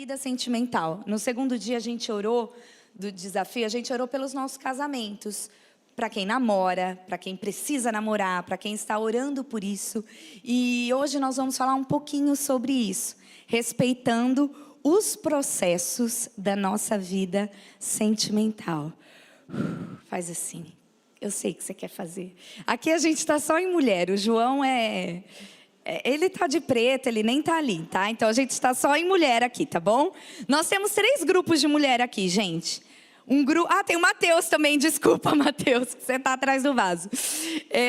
vida sentimental. No segundo dia a gente orou do desafio, a gente orou pelos nossos casamentos. Para quem namora, para quem precisa namorar, para quem está orando por isso. E hoje nós vamos falar um pouquinho sobre isso, respeitando os processos da nossa vida sentimental. Faz assim. Eu sei que você quer fazer. Aqui a gente está só em mulher. O João ele está de preto, ele nem está ali, tá? Então a gente está só em mulher aqui, tá bom? Nós temos 3 grupos de mulher aqui, gente. Tem o Mateus também, desculpa, Mateus, que você está atrás do vaso.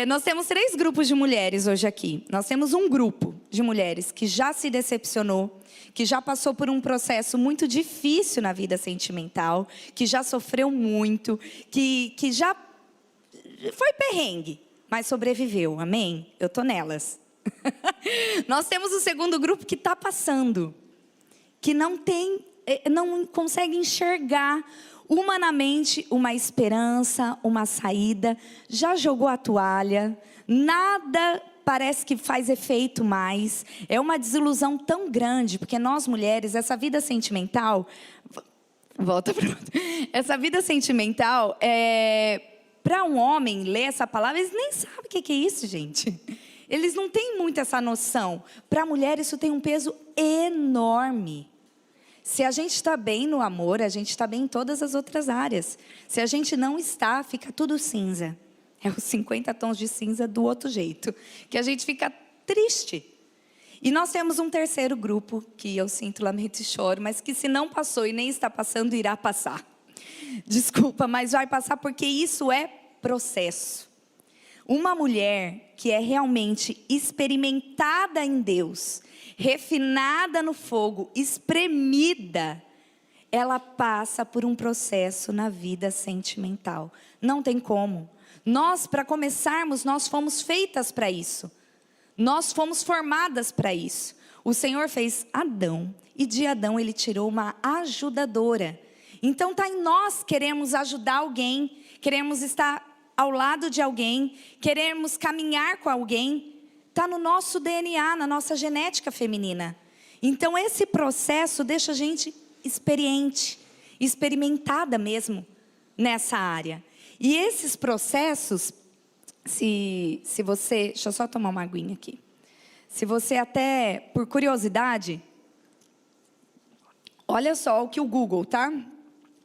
Nós temos 3 grupos de mulheres hoje aqui. Nós temos um grupo de mulheres que já se decepcionou, que já passou por um processo muito difícil na vida sentimental, que já sofreu muito, que já foi perrengue, mas sobreviveu, amém? Eu estou nelas. Nós temos o segundo grupo que está passando, que não consegue enxergar humanamente uma esperança, uma saída, já jogou a toalha, nada parece que faz efeito mais, é uma desilusão tão grande, porque nós mulheres, essa vida sentimental, essa vida sentimental, para um homem ler essa palavra, eles nem sabem o que é isso, gente. Eles não têm muito essa noção. Para a mulher isso tem um peso enorme. Se a gente está bem no amor, a gente está bem em todas as outras áreas. Se a gente não está, fica tudo cinza. É os 50 tons de cinza do outro jeito. Que a gente fica triste. E nós temos um terceiro grupo, que eu sinto, lamento e choro, mas que se não passou e nem está passando, irá passar. Desculpa, mas vai passar porque isso é processo. Uma mulher que é realmente experimentada em Deus, refinada no fogo, espremida, ela passa por um processo na vida sentimental. Não tem como. Nós, para começarmos, nós fomos feitas para isso. Nós fomos formadas para isso. O Senhor fez Adão e de Adão Ele tirou uma ajudadora. Então está em nós, queremos ajudar alguém, queremos estar ao lado de alguém, queremos caminhar com alguém, está no nosso DNA, na nossa genética feminina. Então esse processo deixa a gente experiente, experimentada mesmo nessa área. E esses processos, se você, deixa eu só tomar uma aguinha aqui. Se você até, por curiosidade, olha só o que o Google, tá?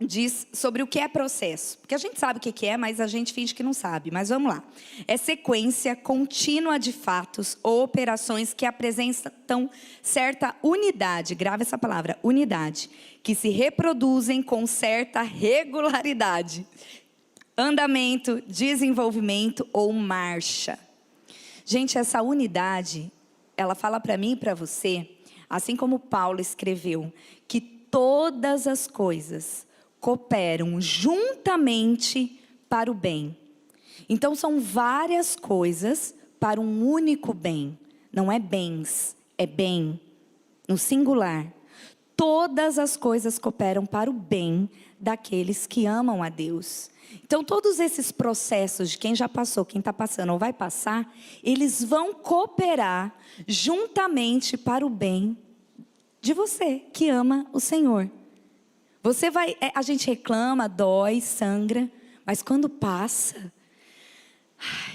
Diz sobre o que é processo. Porque a gente sabe o que é, mas a gente finge que não sabe. Mas vamos lá. É sequência contínua de fatos ou operações que apresentam certa unidade, grave essa palavra, unidade, que se reproduzem com certa regularidade. Andamento, desenvolvimento ou marcha. Gente, essa unidade, ela fala para mim e para você, assim como Paulo escreveu, que todas as coisas cooperam juntamente para o bem. Então são várias coisas para um único bem. Não é bens, é bem, no singular. Todas as coisas cooperam para o bem daqueles que amam a Deus. Então todos esses processos de quem já passou, quem está passando ou vai passar, eles vão cooperar juntamente para o bem de você que ama o Senhor. A gente reclama, dói, sangra, mas quando passa,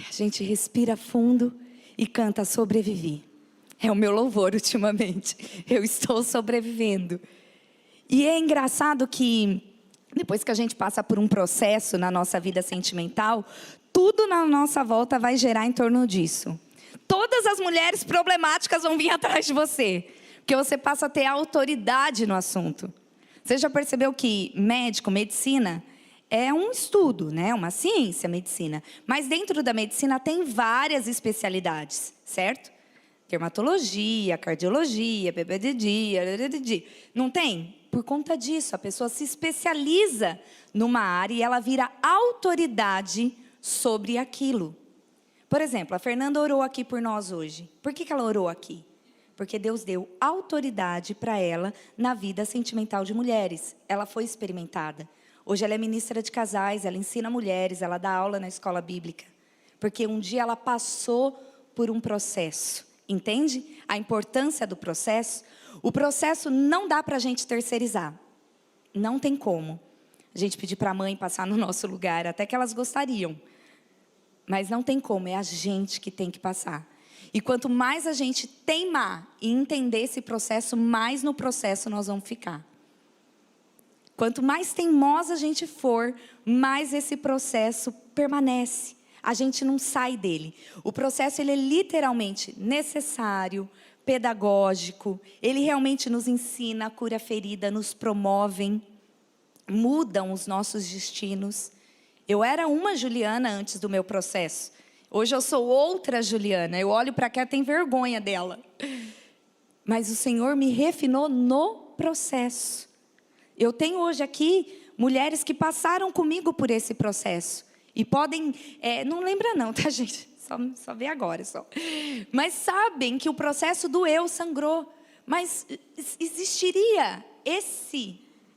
a gente respira fundo e canta sobrevivi. É o meu louvor ultimamente, eu estou sobrevivendo. E é engraçado que depois que a gente passa por um processo na nossa vida sentimental, tudo na nossa volta vai gerar em torno disso. Todas as mulheres problemáticas vão vir atrás de você, porque você passa a ter autoridade no assunto. Você já percebeu que medicina é um estudo, né? Uma ciência, medicina. Mas dentro da medicina tem várias especialidades, certo? Dermatologia, cardiologia, não tem? Por conta disso, a pessoa se especializa numa área e ela vira autoridade sobre aquilo. Por exemplo, a Fernanda orou aqui por nós hoje. Por que ela orou aqui? Porque Deus deu autoridade para ela na vida sentimental de mulheres. Ela foi experimentada. Hoje ela é ministra de casais, ela ensina mulheres, ela dá aula na escola bíblica. Porque um dia ela passou por um processo. Entende a importância do processo? O processo não dá para a gente terceirizar. Não tem como. A gente pedir para a mãe passar no nosso lugar, até que elas gostariam. Mas não tem como, é a gente que tem que passar. E quanto mais a gente teimar e entender esse processo, mais no processo nós vamos ficar. Quanto mais teimosa a gente for, mais esse processo permanece. A gente não sai dele. O processo ele é literalmente necessário, pedagógico. Ele realmente nos ensina, cura a ferida, nos promovem, mudam os nossos destinos. Eu era uma Juliana antes do meu processo. Hoje eu sou outra Juliana. Eu olho para cá e tenho vergonha dela. Mas o Senhor me refinou no processo. Eu tenho hoje aqui mulheres que passaram comigo por esse processo. E podem... não lembra não, tá, gente? Só vê agora, só. Mas sabem que o processo doeu, sangrou. Mas existiria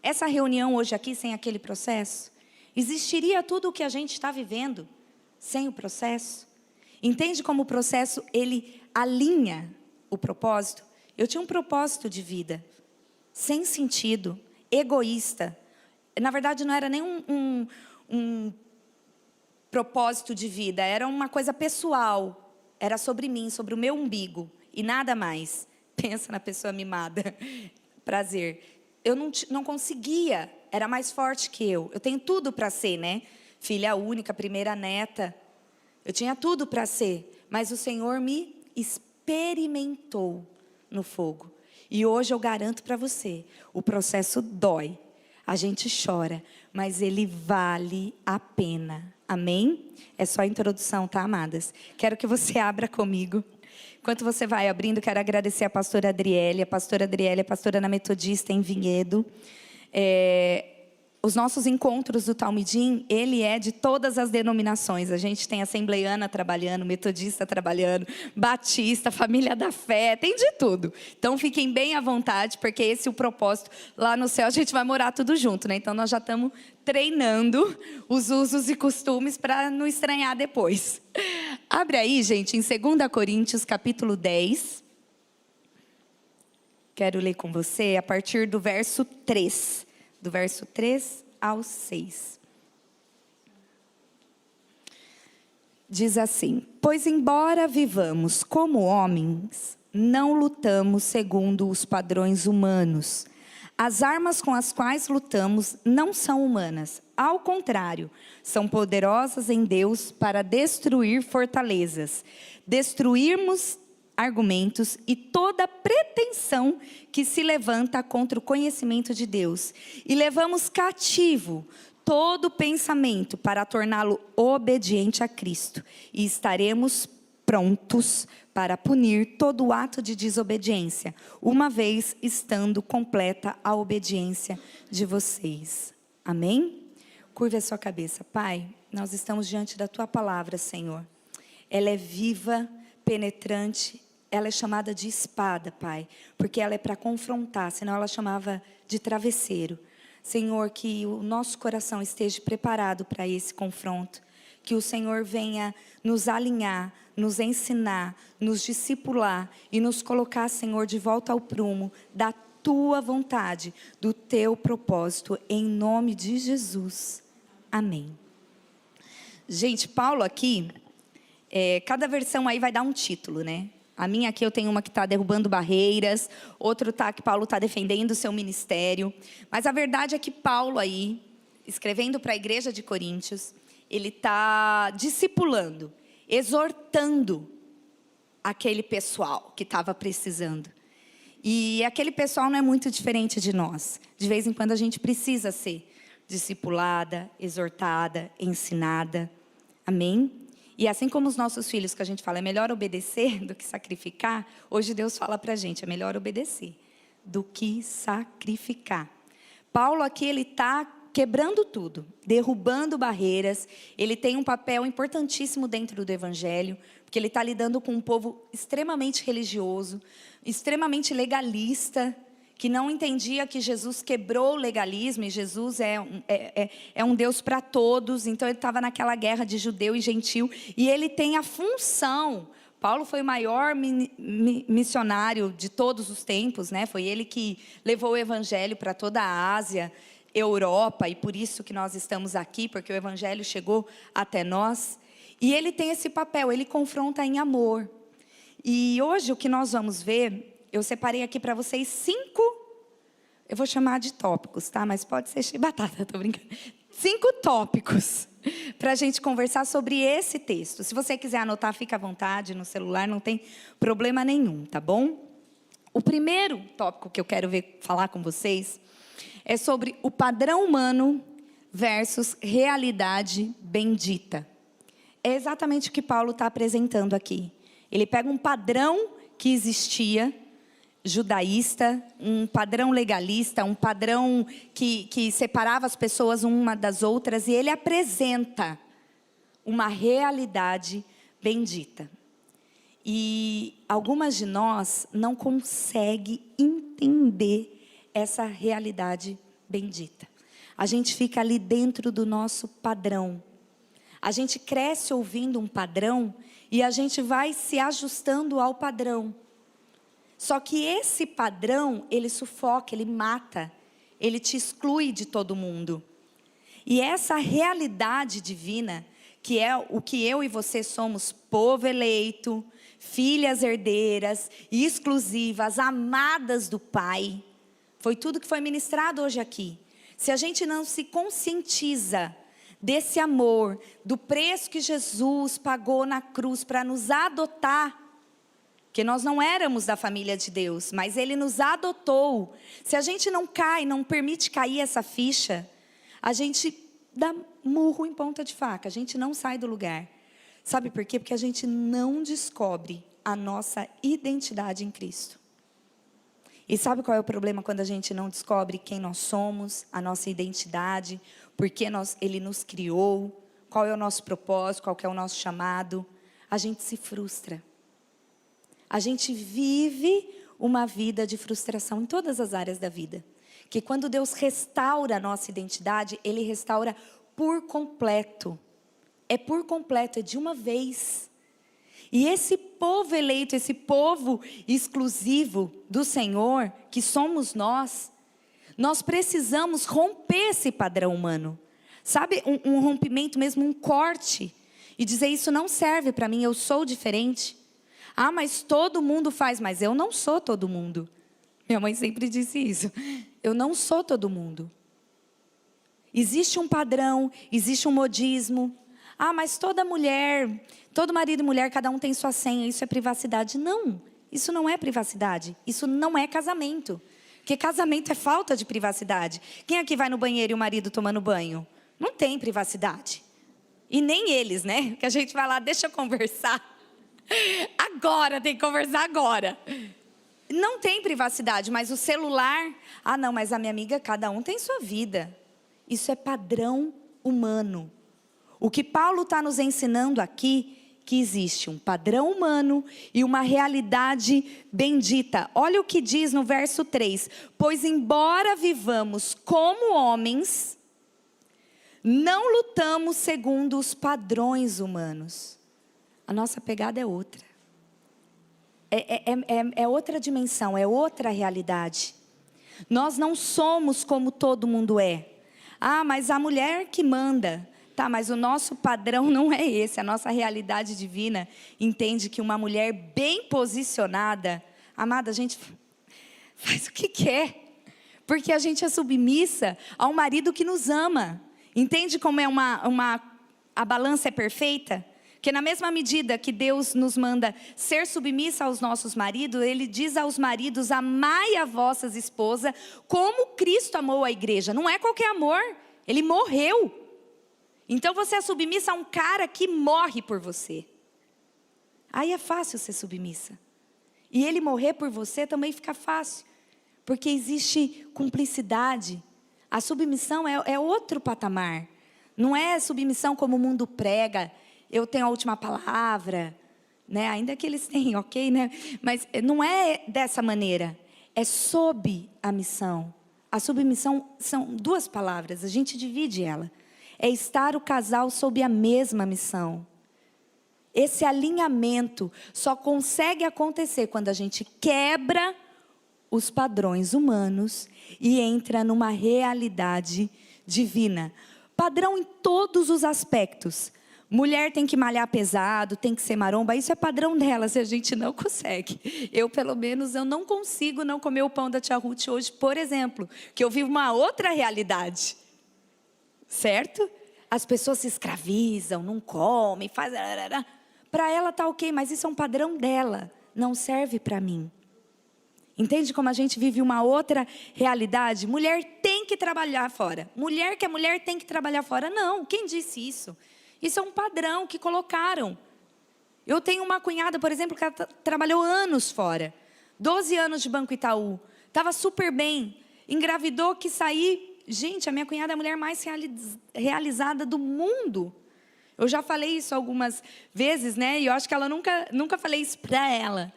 essa reunião hoje aqui sem aquele processo? Existiria tudo o que a gente está vivendo sem o processo? Entende como o processo, ele alinha o propósito? Eu tinha um propósito de vida, sem sentido, egoísta. Na verdade, não era nem um propósito de vida, era uma coisa pessoal. Era sobre mim, sobre o meu umbigo, e nada mais. Pensa na pessoa mimada. Prazer. Eu não conseguia, era mais forte que eu. Eu tenho tudo para ser, né? Filha única, primeira neta. Eu tinha tudo para ser, mas o Senhor me experimentou no fogo. E hoje eu garanto para você, o processo dói, a gente chora, mas ele vale a pena. Amém? É só a introdução, tá, amadas? Quero que você abra comigo. Enquanto você vai abrindo, quero agradecer a pastora Adriele. A pastora Adriele é pastora na Metodista em Vinhedo. Os nossos encontros do Talmidim, ele é de todas as denominações. A gente tem assembleiana trabalhando, metodista trabalhando, batista, família da fé, tem de tudo. Então fiquem bem à vontade, porque esse é o propósito. Lá no céu a gente vai morar tudo junto, né? Então nós já estamos treinando os usos e costumes para não estranhar depois. Abre aí, gente, em 2 Coríntios, capítulo 10. Quero ler com você a partir do verso 3. Do verso 3 ao 6. Diz assim: pois embora vivamos como homens, não lutamos segundo os padrões humanos. As armas com as quais lutamos não são humanas. Ao contrário, são poderosas em Deus para destruir fortalezas, destruirmos argumentos e toda pretensão que se levanta contra o conhecimento de Deus. E levamos cativo todo pensamento para torná-lo obediente a Cristo. E estaremos prontos para punir todo ato de desobediência, uma vez estando completa a obediência de vocês. Amém? Curve a sua cabeça. Pai, nós estamos diante da Tua palavra, Senhor. Ela é viva, penetrante, ela é chamada de espada, Pai, porque ela é para confrontar, senão ela chamava de travesseiro. Senhor, que o nosso coração esteja preparado para esse confronto, que o Senhor venha nos alinhar, nos ensinar, nos discipular e nos colocar, Senhor, de volta ao prumo da Tua vontade, do Teu propósito, em nome de Jesus. Amém. Gente, Paulo aqui, cada versão aí vai dar um título, né? A minha aqui eu tenho uma que está derrubando barreiras, outro tá que Paulo está defendendo o seu ministério. Mas a verdade é que Paulo aí, escrevendo para a igreja de Coríntios, ele está discipulando, exortando aquele pessoal que estava precisando. E aquele pessoal não é muito diferente de nós. De vez em quando a gente precisa ser discipulada, exortada, ensinada. Amém? E assim como os nossos filhos, que a gente fala, é melhor obedecer do que sacrificar, hoje Deus fala para a gente, é melhor obedecer do que sacrificar. Paulo aqui, ele está quebrando tudo, derrubando barreiras. Ele tem um papel importantíssimo dentro do evangelho, porque ele está lidando com um povo extremamente religioso, extremamente legalista, que não entendia que Jesus quebrou o legalismo, e Jesus é um Deus para todos. Então ele estava naquela guerra de judeu e gentil, e ele tem a função, Paulo foi o maior missionário de todos os tempos, né? Foi ele que levou o evangelho para toda a Ásia, Europa, e por isso que nós estamos aqui, porque o evangelho chegou até nós. E ele tem esse papel, ele confronta em amor. E hoje o que nós vamos ver, eu separei aqui para vocês 5, eu vou chamar de tópicos, tá? Mas pode ser batata, tô brincando. 5 tópicos para a gente conversar sobre esse texto. Se você quiser anotar, fica à vontade no celular, não tem problema nenhum, tá bom? O primeiro tópico que eu quero falar com vocês é sobre o padrão humano versus realidade bendita. É exatamente o que Paulo está apresentando aqui. Ele pega um padrão que existia, judaísta, um padrão legalista, um padrão que separava as pessoas uma das outras, e ele apresenta uma realidade bendita. E algumas de nós não conseguem entender essa realidade bendita. A gente fica ali dentro do nosso padrão. A gente cresce ouvindo um padrão e a gente vai se ajustando ao padrão. Só que esse padrão, ele sufoca, ele mata, ele te exclui de todo mundo. E essa realidade divina, que é o que eu e você somos, povo eleito, filhas herdeiras, exclusivas, amadas do Pai, foi tudo que foi ministrado hoje aqui. Se a gente não se conscientiza desse amor, do preço que Jesus pagou na cruz para nos adotar, que nós não éramos da família de Deus, mas Ele nos adotou. Se a gente não cai, não permite cair essa ficha, a gente dá murro em ponta de faca, a gente não sai do lugar. Sabe por quê? Porque a gente não descobre a nossa identidade em Cristo. E sabe qual é o problema quando a gente não descobre quem nós somos, a nossa identidade, por que Ele nos criou, qual é o nosso propósito, qual é o nosso chamado? A gente se frustra. A gente vive uma vida de frustração em todas as áreas da vida. Que quando Deus restaura a nossa identidade, Ele restaura por completo. É por completo, é de uma vez. E esse povo eleito, esse povo exclusivo do Senhor, que somos nós precisamos romper esse padrão humano. Sabe, um rompimento mesmo, um corte. E dizer, isso não serve para mim, eu sou diferente. Ah, mas todo mundo faz, mas eu não sou todo mundo. Minha mãe sempre disse isso. Eu não sou todo mundo. Existe um padrão, existe um modismo. Ah, mas toda mulher, todo marido e mulher, cada um tem sua senha, isso é privacidade. Não, isso não é privacidade. Isso não é casamento. Porque casamento é falta de privacidade. Quem aqui vai no banheiro e o marido tomando banho? Não tem privacidade. E nem eles, né? Que a gente vai lá, deixa eu conversar. Agora, tem que conversar agora. Não tem privacidade, mas o celular... Ah, não, mas a minha amiga, cada um tem sua vida. Isso é padrão humano. O que Paulo está nos ensinando aqui, que existe um padrão humano e uma realidade bendita. Olha o que diz no verso 3. Pois embora vivamos como homens, não lutamos segundo os humanos. A nossa pegada é outra. É outra dimensão, é outra realidade. Nós não somos como todo mundo é. Ah, mas a mulher que manda. Tá, mas o nosso padrão não é esse. A nossa realidade divina entende que uma mulher bem posicionada, amada, a gente faz o que quer. Porque a gente é submissa a um marido que nos ama. Entende como é a balança é perfeita? Que na mesma medida que Deus nos manda ser submissa aos nossos maridos, Ele diz aos maridos, amai a vossas esposas, como Cristo amou a igreja. Não é qualquer amor, Ele morreu. Então você é submissa a um cara que morre por você. Aí é fácil ser submissa. E Ele morrer por você também fica fácil. Porque existe cumplicidade. A submissão é outro patamar. Não é submissão como o mundo prega. Eu tenho a última palavra, né? Ainda que eles tenham, ok, né? Mas não é dessa maneira. É sob a missão. A submissão são 2 palavras, a gente divide ela. É estar o casal sob a mesma missão. Esse alinhamento só consegue acontecer quando a gente quebra os padrões humanos e entra numa realidade divina. Padrão em todos os aspectos. Mulher tem que malhar pesado, tem que ser maromba, isso é padrão delas e a gente não consegue. Eu, pelo menos, eu não consigo não comer o pão da tia Ruth hoje, por exemplo, que eu vivo uma outra realidade. Certo? As pessoas se escravizam, não comem, fazem... Para ela tá ok, mas isso é um padrão dela, não serve para mim. Entende como a gente vive uma outra realidade? Mulher tem que trabalhar fora. Mulher que é mulher tem que trabalhar fora. Não, quem disse isso? Isso é um padrão que colocaram. Eu tenho uma cunhada, por exemplo, que trabalhou anos fora. 12 anos de Banco Itaú. Estava super bem. Engravidou, que sair. Gente, a minha cunhada é a mulher mais realizada do mundo. Eu já falei isso algumas vezes, né? E eu acho que ela nunca falei isso para ela.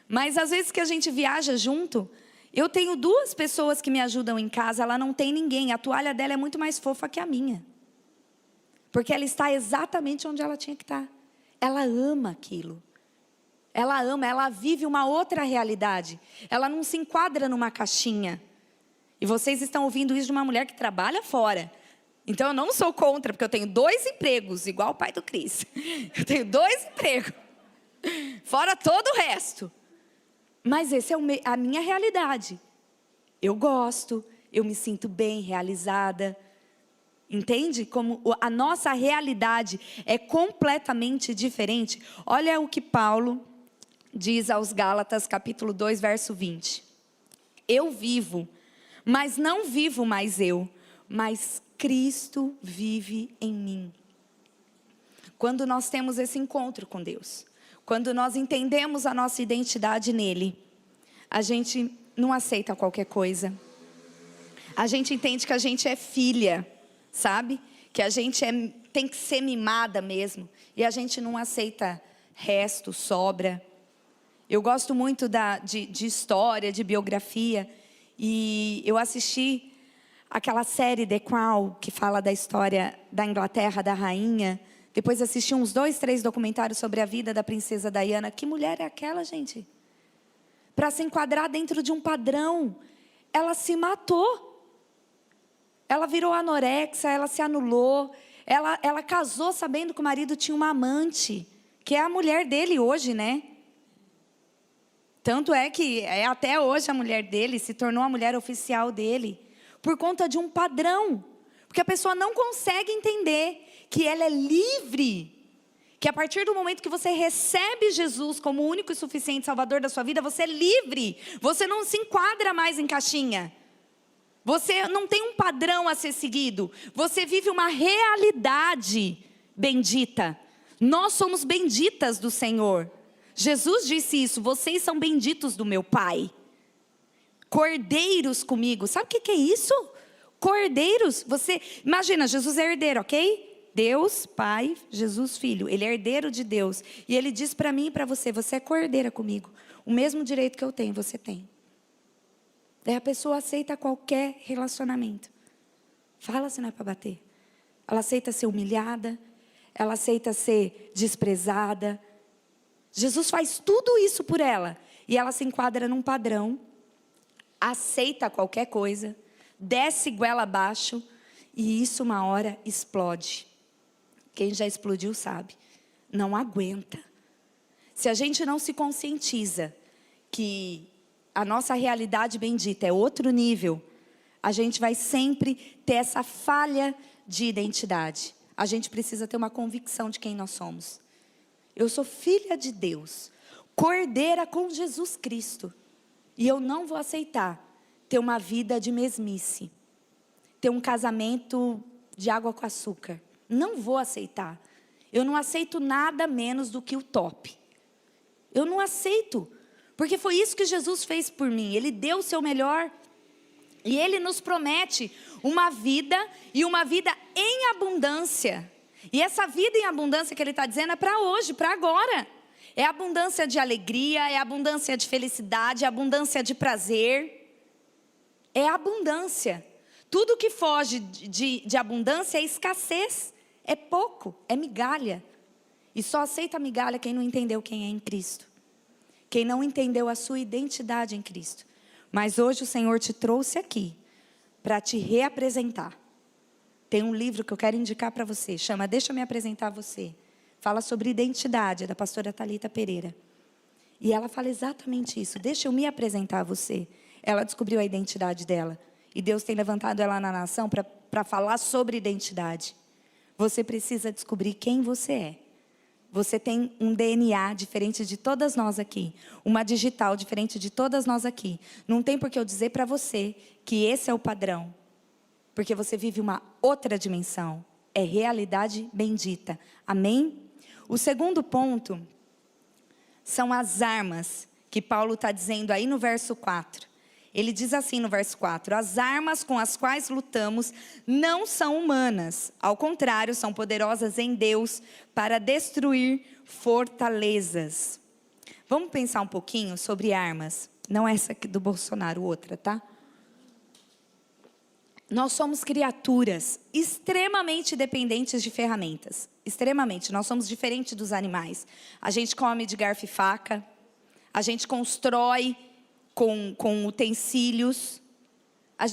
Mas às vezes que a gente viaja junto, eu tenho 2 pessoas que me ajudam em casa, ela não tem ninguém. A toalha dela é muito mais fofa que a minha. Porque ela está exatamente onde ela tinha que estar. Ela ama aquilo. Ela ama, ela vive uma outra realidade. Ela não se enquadra numa caixinha. E vocês estão ouvindo isso de uma mulher que trabalha fora. Então eu não sou contra, porque eu tenho 2 empregos, igual o pai do Cris. Eu tenho 2 empregos. Fora todo o resto. Mas essa é a minha realidade. Eu gosto, eu me sinto bem, realizada. Entende? Como a nossa realidade é completamente diferente. Olha o que Paulo diz aos Gálatas, capítulo 2, verso 20. Eu vivo, mas não vivo mais eu, mas Cristo vive em mim. Quando nós temos esse encontro com Deus, quando nós entendemos a nossa identidade nele, a gente não aceita qualquer coisa. A gente entende que a gente é filha. Sabe? Que a gente tem que ser mimada mesmo. E a gente não aceita resto, sobra. Eu gosto muito de história, de biografia. E eu assisti aquela série The Crown, que fala da história da Inglaterra, da rainha. Depois assisti uns 2, 3 documentários sobre a vida da princesa Diana. Que mulher é aquela, gente? Para se enquadrar dentro de um padrão, ela se matou. Ela virou anorexa, ela se anulou, ela casou sabendo que o marido tinha uma amante, que é a mulher dele hoje, né? Tanto é que até hoje a mulher dele se tornou a mulher oficial dele, por conta de um padrão. Porque a pessoa não consegue entender que ela é livre, que a partir do momento que você recebe Jesus como o único e suficiente Salvador da sua vida, você é livre, você não se enquadra mais em caixinha. Você não tem um padrão a ser seguido. Você vive uma realidade bendita. Nós somos benditas do Senhor. Jesus disse isso. Vocês são benditos do meu Pai. Cordeiros comigo. Sabe o que é isso? Cordeiros. Você imagina, Jesus é herdeiro, ok? Deus, Pai, Jesus, Filho. Ele é herdeiro de Deus. E Ele diz para mim e para você, você é cordeira comigo. O mesmo direito que eu tenho, você tem. Daí a pessoa aceita qualquer relacionamento. Fala se não é para bater. Ela aceita ser humilhada. Ela aceita ser desprezada. Jesus faz tudo isso por ela. E ela se enquadra num padrão. Aceita qualquer coisa. Desce goela abaixo. E isso uma hora explode. Quem já explodiu sabe. Não aguenta. Se a gente não se conscientiza que a nossa realidade bendita é outro nível, a gente vai sempre ter essa falha de identidade. A gente precisa ter uma convicção de quem nós somos. Eu sou filha de Deus, cordeira com Jesus Cristo. E eu não vou aceitar ter uma vida de mesmice, ter um casamento de água com açúcar. Não vou aceitar. Eu não aceito nada menos do que o top. Eu não aceito. Porque foi isso que Jesus fez por mim. Ele deu o seu melhor. E Ele nos promete uma vida e uma vida em abundância. E essa vida em abundância que Ele está dizendo é para hoje, para agora. É abundância de alegria, é abundância de felicidade, é abundância de prazer. É abundância. Tudo que foge de abundância é escassez. É pouco, é migalha. E só aceita migalha quem não entendeu quem é em Cristo. Quem não entendeu a sua identidade em Cristo. Mas hoje o Senhor te trouxe aqui para te reapresentar. Tem um livro que eu quero indicar para você, chama Deixa Eu Me Apresentar a Você. Fala sobre identidade, é da pastora Thalita Pereira. E ela fala exatamente isso, deixa eu me apresentar a você. Ela descobriu a identidade dela. E Deus tem levantado ela na nação para falar sobre identidade. Você precisa descobrir quem você é. Você tem um DNA diferente de todas nós aqui. Uma digital diferente de todas nós aqui. Não tem por que eu dizer para você que esse é o padrão. Porque você vive uma outra dimensão. É realidade bendita. Amém? O segundo ponto são as armas que Paulo está dizendo aí no verso 4. Ele diz assim no verso 4: as armas com as quais lutamos não são humanas. Ao contrário, são poderosas em Deus para destruir fortalezas. Vamos pensar um pouquinho sobre armas. Não essa aqui do Bolsonaro, outra, tá? Nós somos criaturas extremamente dependentes de ferramentas. Extremamente. Nós somos diferentes dos animais. A gente come de garfo e faca. A gente constrói com utensílios.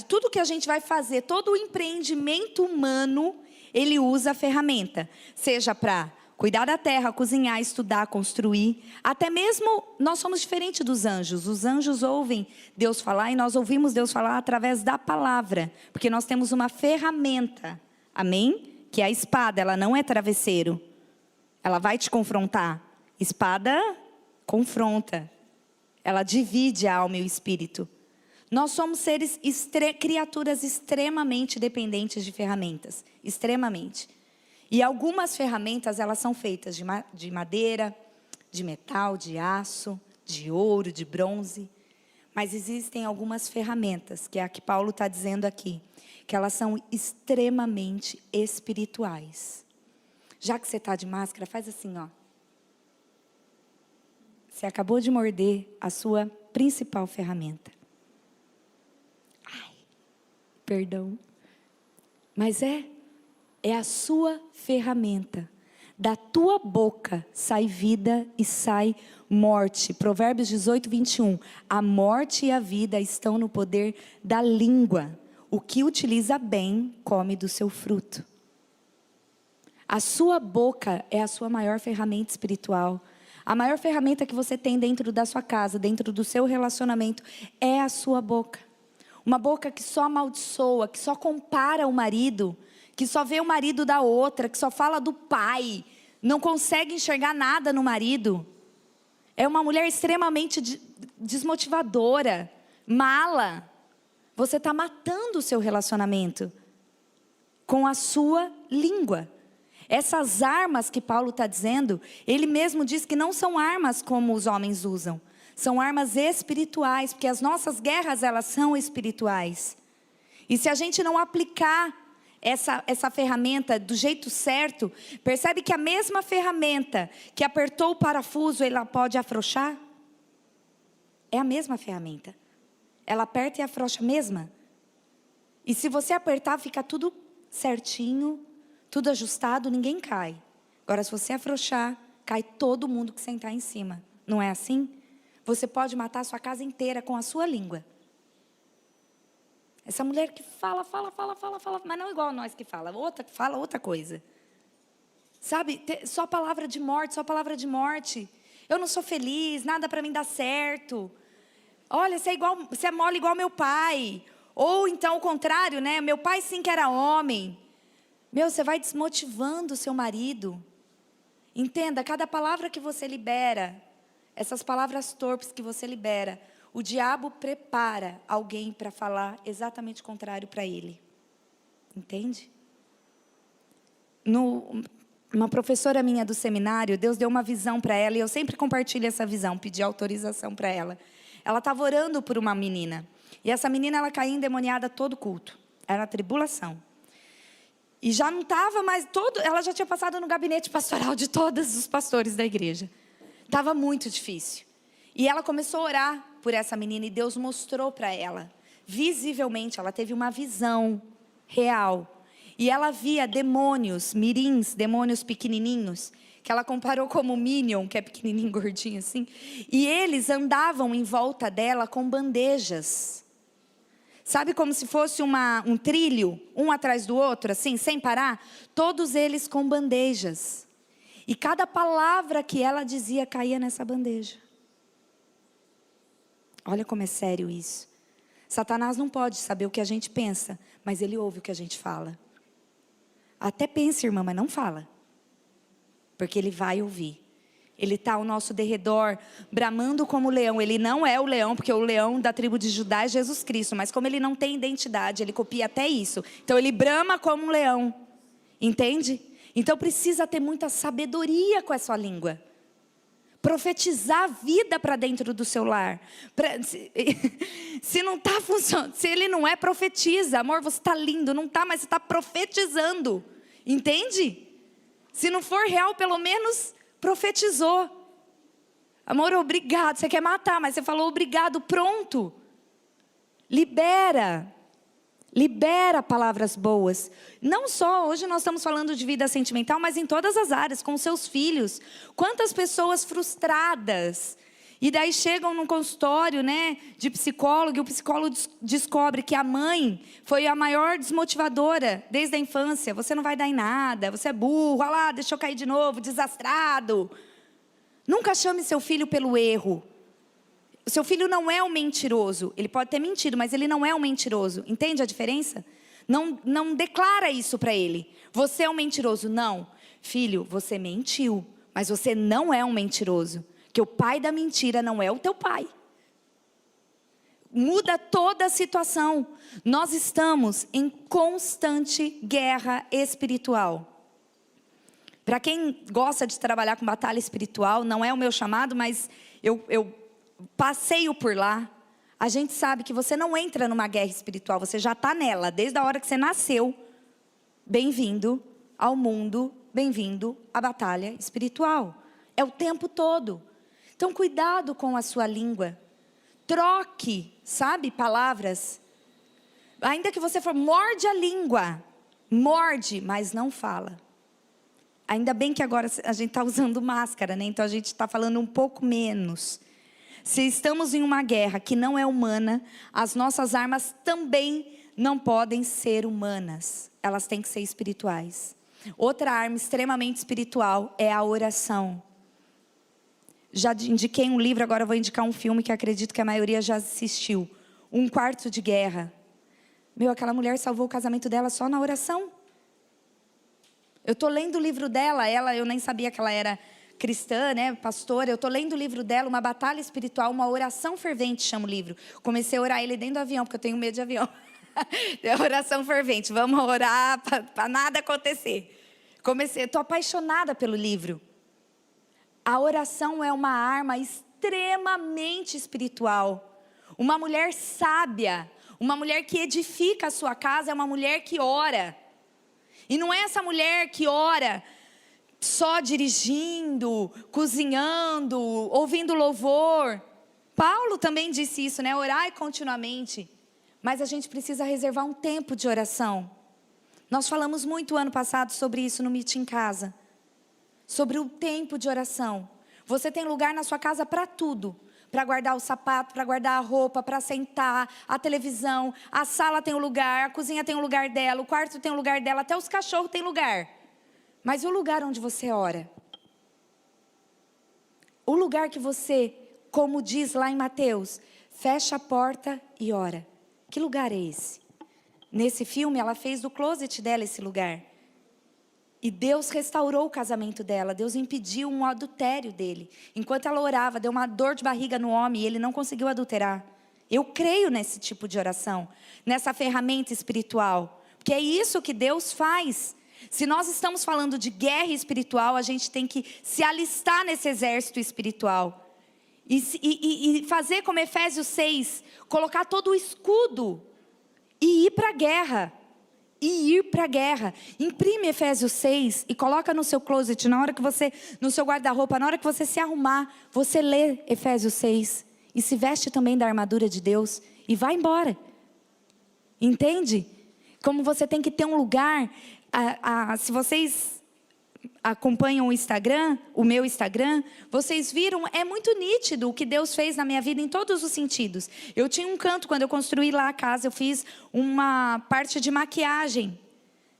Tudo que a gente vai fazer, todo o empreendimento humano, ele usa a ferramenta. Seja para cuidar da terra, cozinhar, estudar, construir. Até mesmo nós somos diferentes dos anjos. Os anjos ouvem Deus falar e nós ouvimos Deus falar através da palavra. Porque nós temos uma ferramenta. Amém? Que é a espada, ela não é travesseiro. Ela vai te confrontar. Espada confronta. Ela divide a alma e o espírito. Nós somos criaturas extremamente dependentes de ferramentas. Extremamente. E algumas ferramentas, elas são feitas de madeira, de metal, de aço, de ouro, de bronze. Mas existem algumas ferramentas, que é a que Paulo está dizendo aqui, que elas são extremamente espirituais. Já que você está de máscara, faz assim, ó. Você acabou de morder a sua principal ferramenta. Ai, perdão. Mas é a sua ferramenta. Da tua boca sai vida e sai morte. Provérbios 18, 21. A morte e a vida estão no poder da língua. O que utiliza bem, come do seu fruto. A sua boca é a sua maior ferramenta espiritual. A maior ferramenta que você tem dentro da sua casa, dentro do seu relacionamento, é a sua boca. Uma boca que só amaldiçoa, que só compara o marido, que só vê o marido da outra, que só fala do pai, não consegue enxergar nada no marido. É uma mulher extremamente desmotivadora, mala. Você está matando o seu relacionamento com a sua língua. Essas armas que Paulo está dizendo, ele mesmo diz que não são armas como os homens usam. São armas espirituais, porque as nossas guerras, elas são espirituais. E se a gente não aplicar essa ferramenta do jeito certo, percebe que a mesma ferramenta que apertou o parafuso, ela pode afrouxar? É a mesma ferramenta. Ela aperta e afrouxa a mesma. E se você apertar, fica tudo certinho, tudo ajustado, ninguém cai. Agora, se você afrouxar, cai todo mundo que sentar em cima. Não é assim? Você pode matar a sua casa inteira com a sua língua. Essa mulher que fala, mas não igual nós que fala outra coisa. Sabe, só palavra de morte, só palavra de morte. Eu não sou feliz, nada para mim dá certo. Olha, você é mole igual meu pai. Ou então o contrário, né? Meu pai sim que era homem. Você vai desmotivando o seu marido. Entenda, cada palavra que você libera, essas palavras torpes que você libera, o diabo prepara alguém para falar exatamente o contrário para ele. Entende? Uma professora minha do seminário, Deus deu uma visão para ela, e eu sempre compartilho essa visão, pedi autorização para ela. Ela estava orando por uma menina, e essa menina, ela caía endemoniada todo culto. Era tribulação. E já não estava mais ela já tinha passado no gabinete pastoral de todos os pastores da igreja. Estava muito difícil. E ela começou a orar por essa menina e Deus mostrou para ela. Visivelmente, ela teve uma visão real. E ela via demônios, mirins, demônios pequenininhos, que ela comparou como Minion, que é pequenininho, gordinho assim. E eles andavam em volta dela com bandejas. Sabe como se fosse um trilho, um atrás do outro, assim, sem parar? Todos eles com bandejas. E cada palavra que ela dizia caía nessa bandeja. Olha como é sério isso. Satanás não pode saber o que a gente pensa, mas ele ouve o que a gente fala. Até pensa, irmã, mas não fala. Porque ele vai ouvir. Ele está ao nosso derredor, bramando como leão. Ele não é o leão, porque o leão da tribo de Judá é Jesus Cristo. Mas como ele não tem identidade, ele copia até isso. Então ele brama como um leão. Entende? Então precisa ter muita sabedoria com a sua língua. Profetizar vida para dentro do seu lar. Se não está funcionando, se ele não é, profetiza. Amor, você está lindo, não está, mas você está profetizando. Entende? Se não for real, pelo menos profetizou. Amor, obrigado. Você quer matar, mas você falou obrigado, pronto. Libera. Libera palavras boas. Não só, hoje nós estamos falando de vida sentimental, mas em todas as áreas, com seus filhos. Quantas pessoas frustradas. E daí chegam num consultório, né, de psicólogo, e o psicólogo descobre que a mãe foi a maior desmotivadora desde a infância. Você não vai dar em nada, você é burro, olha lá, deixa eu cair de novo, desastrado. Nunca chame seu filho pelo erro. O seu filho não é um mentiroso. Ele pode ter mentido, mas ele não é um mentiroso. Entende a diferença? Não declara isso para ele. Você é um mentiroso. Não. Filho, você mentiu, mas você não é um mentiroso. Porque o pai da mentira não é o teu pai. Muda toda a situação. Nós estamos em constante guerra espiritual. Para quem gosta de trabalhar com batalha espiritual, não é o meu chamado, mas eu passeio por lá. A gente sabe que você não entra numa guerra espiritual, você já está nela, desde a hora que você nasceu. Bem-vindo ao mundo, bem-vindo à batalha espiritual. É o tempo todo. Então, cuidado com a sua língua. Troque, sabe, palavras. Ainda que você for, morde a língua. Morde, mas não fala. Ainda bem que agora a gente está usando máscara, né? Então a gente está falando um pouco menos. Se estamos em uma guerra que não é humana, as nossas armas também não podem ser humanas. Elas têm que ser espirituais. Outra arma extremamente espiritual é a oração. Já indiquei um livro, agora vou indicar um filme que acredito que a maioria já assistiu. Um Quarto de Guerra. Aquela mulher salvou o casamento dela só na oração. Eu estou lendo o livro dela, eu nem sabia que ela era cristã, né, pastora. Eu estou lendo o livro dela, Uma Batalha Espiritual, uma oração fervente, chama o livro. Comecei a orar ele dentro do avião, porque eu tenho medo de avião. Oração fervente, vamos orar para nada acontecer. Estou apaixonada pelo livro. A oração é uma arma extremamente espiritual. Uma mulher sábia, uma mulher que edifica a sua casa, é uma mulher que ora. E não é essa mulher que ora só dirigindo, cozinhando, ouvindo louvor. Paulo também disse isso, né? Orai continuamente. Mas a gente precisa reservar um tempo de oração. Nós falamos muito ano passado sobre isso no Meet em Casa. Sobre o tempo de oração. Você tem lugar na sua casa para tudo. Para guardar o sapato, para guardar a roupa, para sentar, a televisão. A sala tem um lugar, a cozinha tem um lugar dela, o quarto tem um lugar dela, até os cachorros têm lugar. Mas o lugar onde você ora? O lugar que você, como diz lá em Mateus, fecha a porta e ora. Que lugar é esse? Nesse filme, ela fez do closet dela esse lugar. E Deus restaurou o casamento dela. Deus impediu um adultério dele. Enquanto ela orava, deu uma dor de barriga no homem e ele não conseguiu adulterar. Eu creio nesse tipo de oração, nessa ferramenta espiritual. Porque é isso que Deus faz. Se nós estamos falando de guerra espiritual, a gente tem que se alistar nesse exército espiritual. E fazer como Efésios 6, colocar todo o escudo e ir para a guerra. Imprime Efésios 6 e coloca no seu closet, na hora que você, no seu guarda-roupa, na hora que você se arrumar, você lê Efésios 6 e se veste também da armadura de Deus e vai embora. Entende? Como você tem que ter um lugar, se vocês acompanham o Instagram, o meu Instagram, vocês viram, é muito nítido o que Deus fez na minha vida em todos os sentidos. Eu tinha um canto, quando eu construí lá a casa, eu fiz uma parte de maquiagem,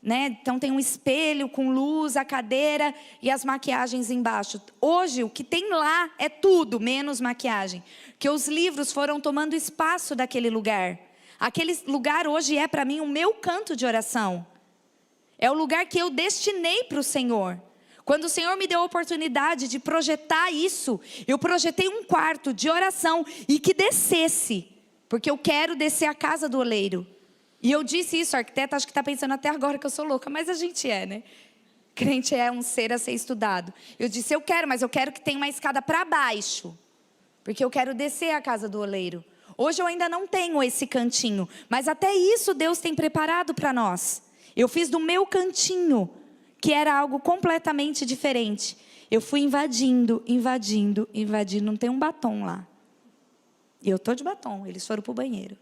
né? Então tem um espelho com luz, a cadeira e as maquiagens embaixo. Hoje o que tem lá é tudo, menos maquiagem. Porque os livros foram tomando espaço daquele lugar. Aquele lugar hoje é para mim o meu canto de oração. É o lugar que eu destinei para o Senhor. Quando o Senhor me deu a oportunidade de projetar isso, eu projetei um quarto de oração e que descesse. Porque eu quero descer a casa do oleiro. E eu disse isso, a arquiteta acho que está pensando até agora que eu sou louca, mas a gente é, né? Crente é um ser a ser estudado. Eu disse, eu quero, mas eu quero que tenha uma escada para baixo. Porque eu quero descer a casa do oleiro. Hoje eu ainda não tenho esse cantinho, mas até isso Deus tem preparado para nós. Eu fiz do meu cantinho, que era algo completamente diferente. Eu fui invadindo. Não tem um batom lá. E eu estou de batom, eles foram para o banheiro.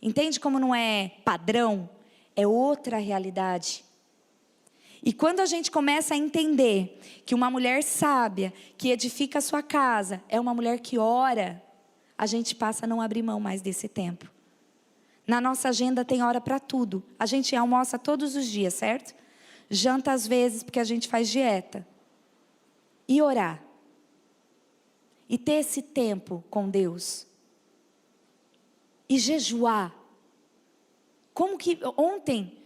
Entende como não é padrão? É outra realidade. E quando a gente começa a entender que uma mulher sábia, que edifica a sua casa, é uma mulher que ora, a gente passa a não abrir mão mais desse tempo. Na nossa agenda tem hora para tudo. A gente almoça todos os dias, certo? Janta às vezes, porque a gente faz dieta. E orar. E ter esse tempo com Deus. E jejuar. Como que ontem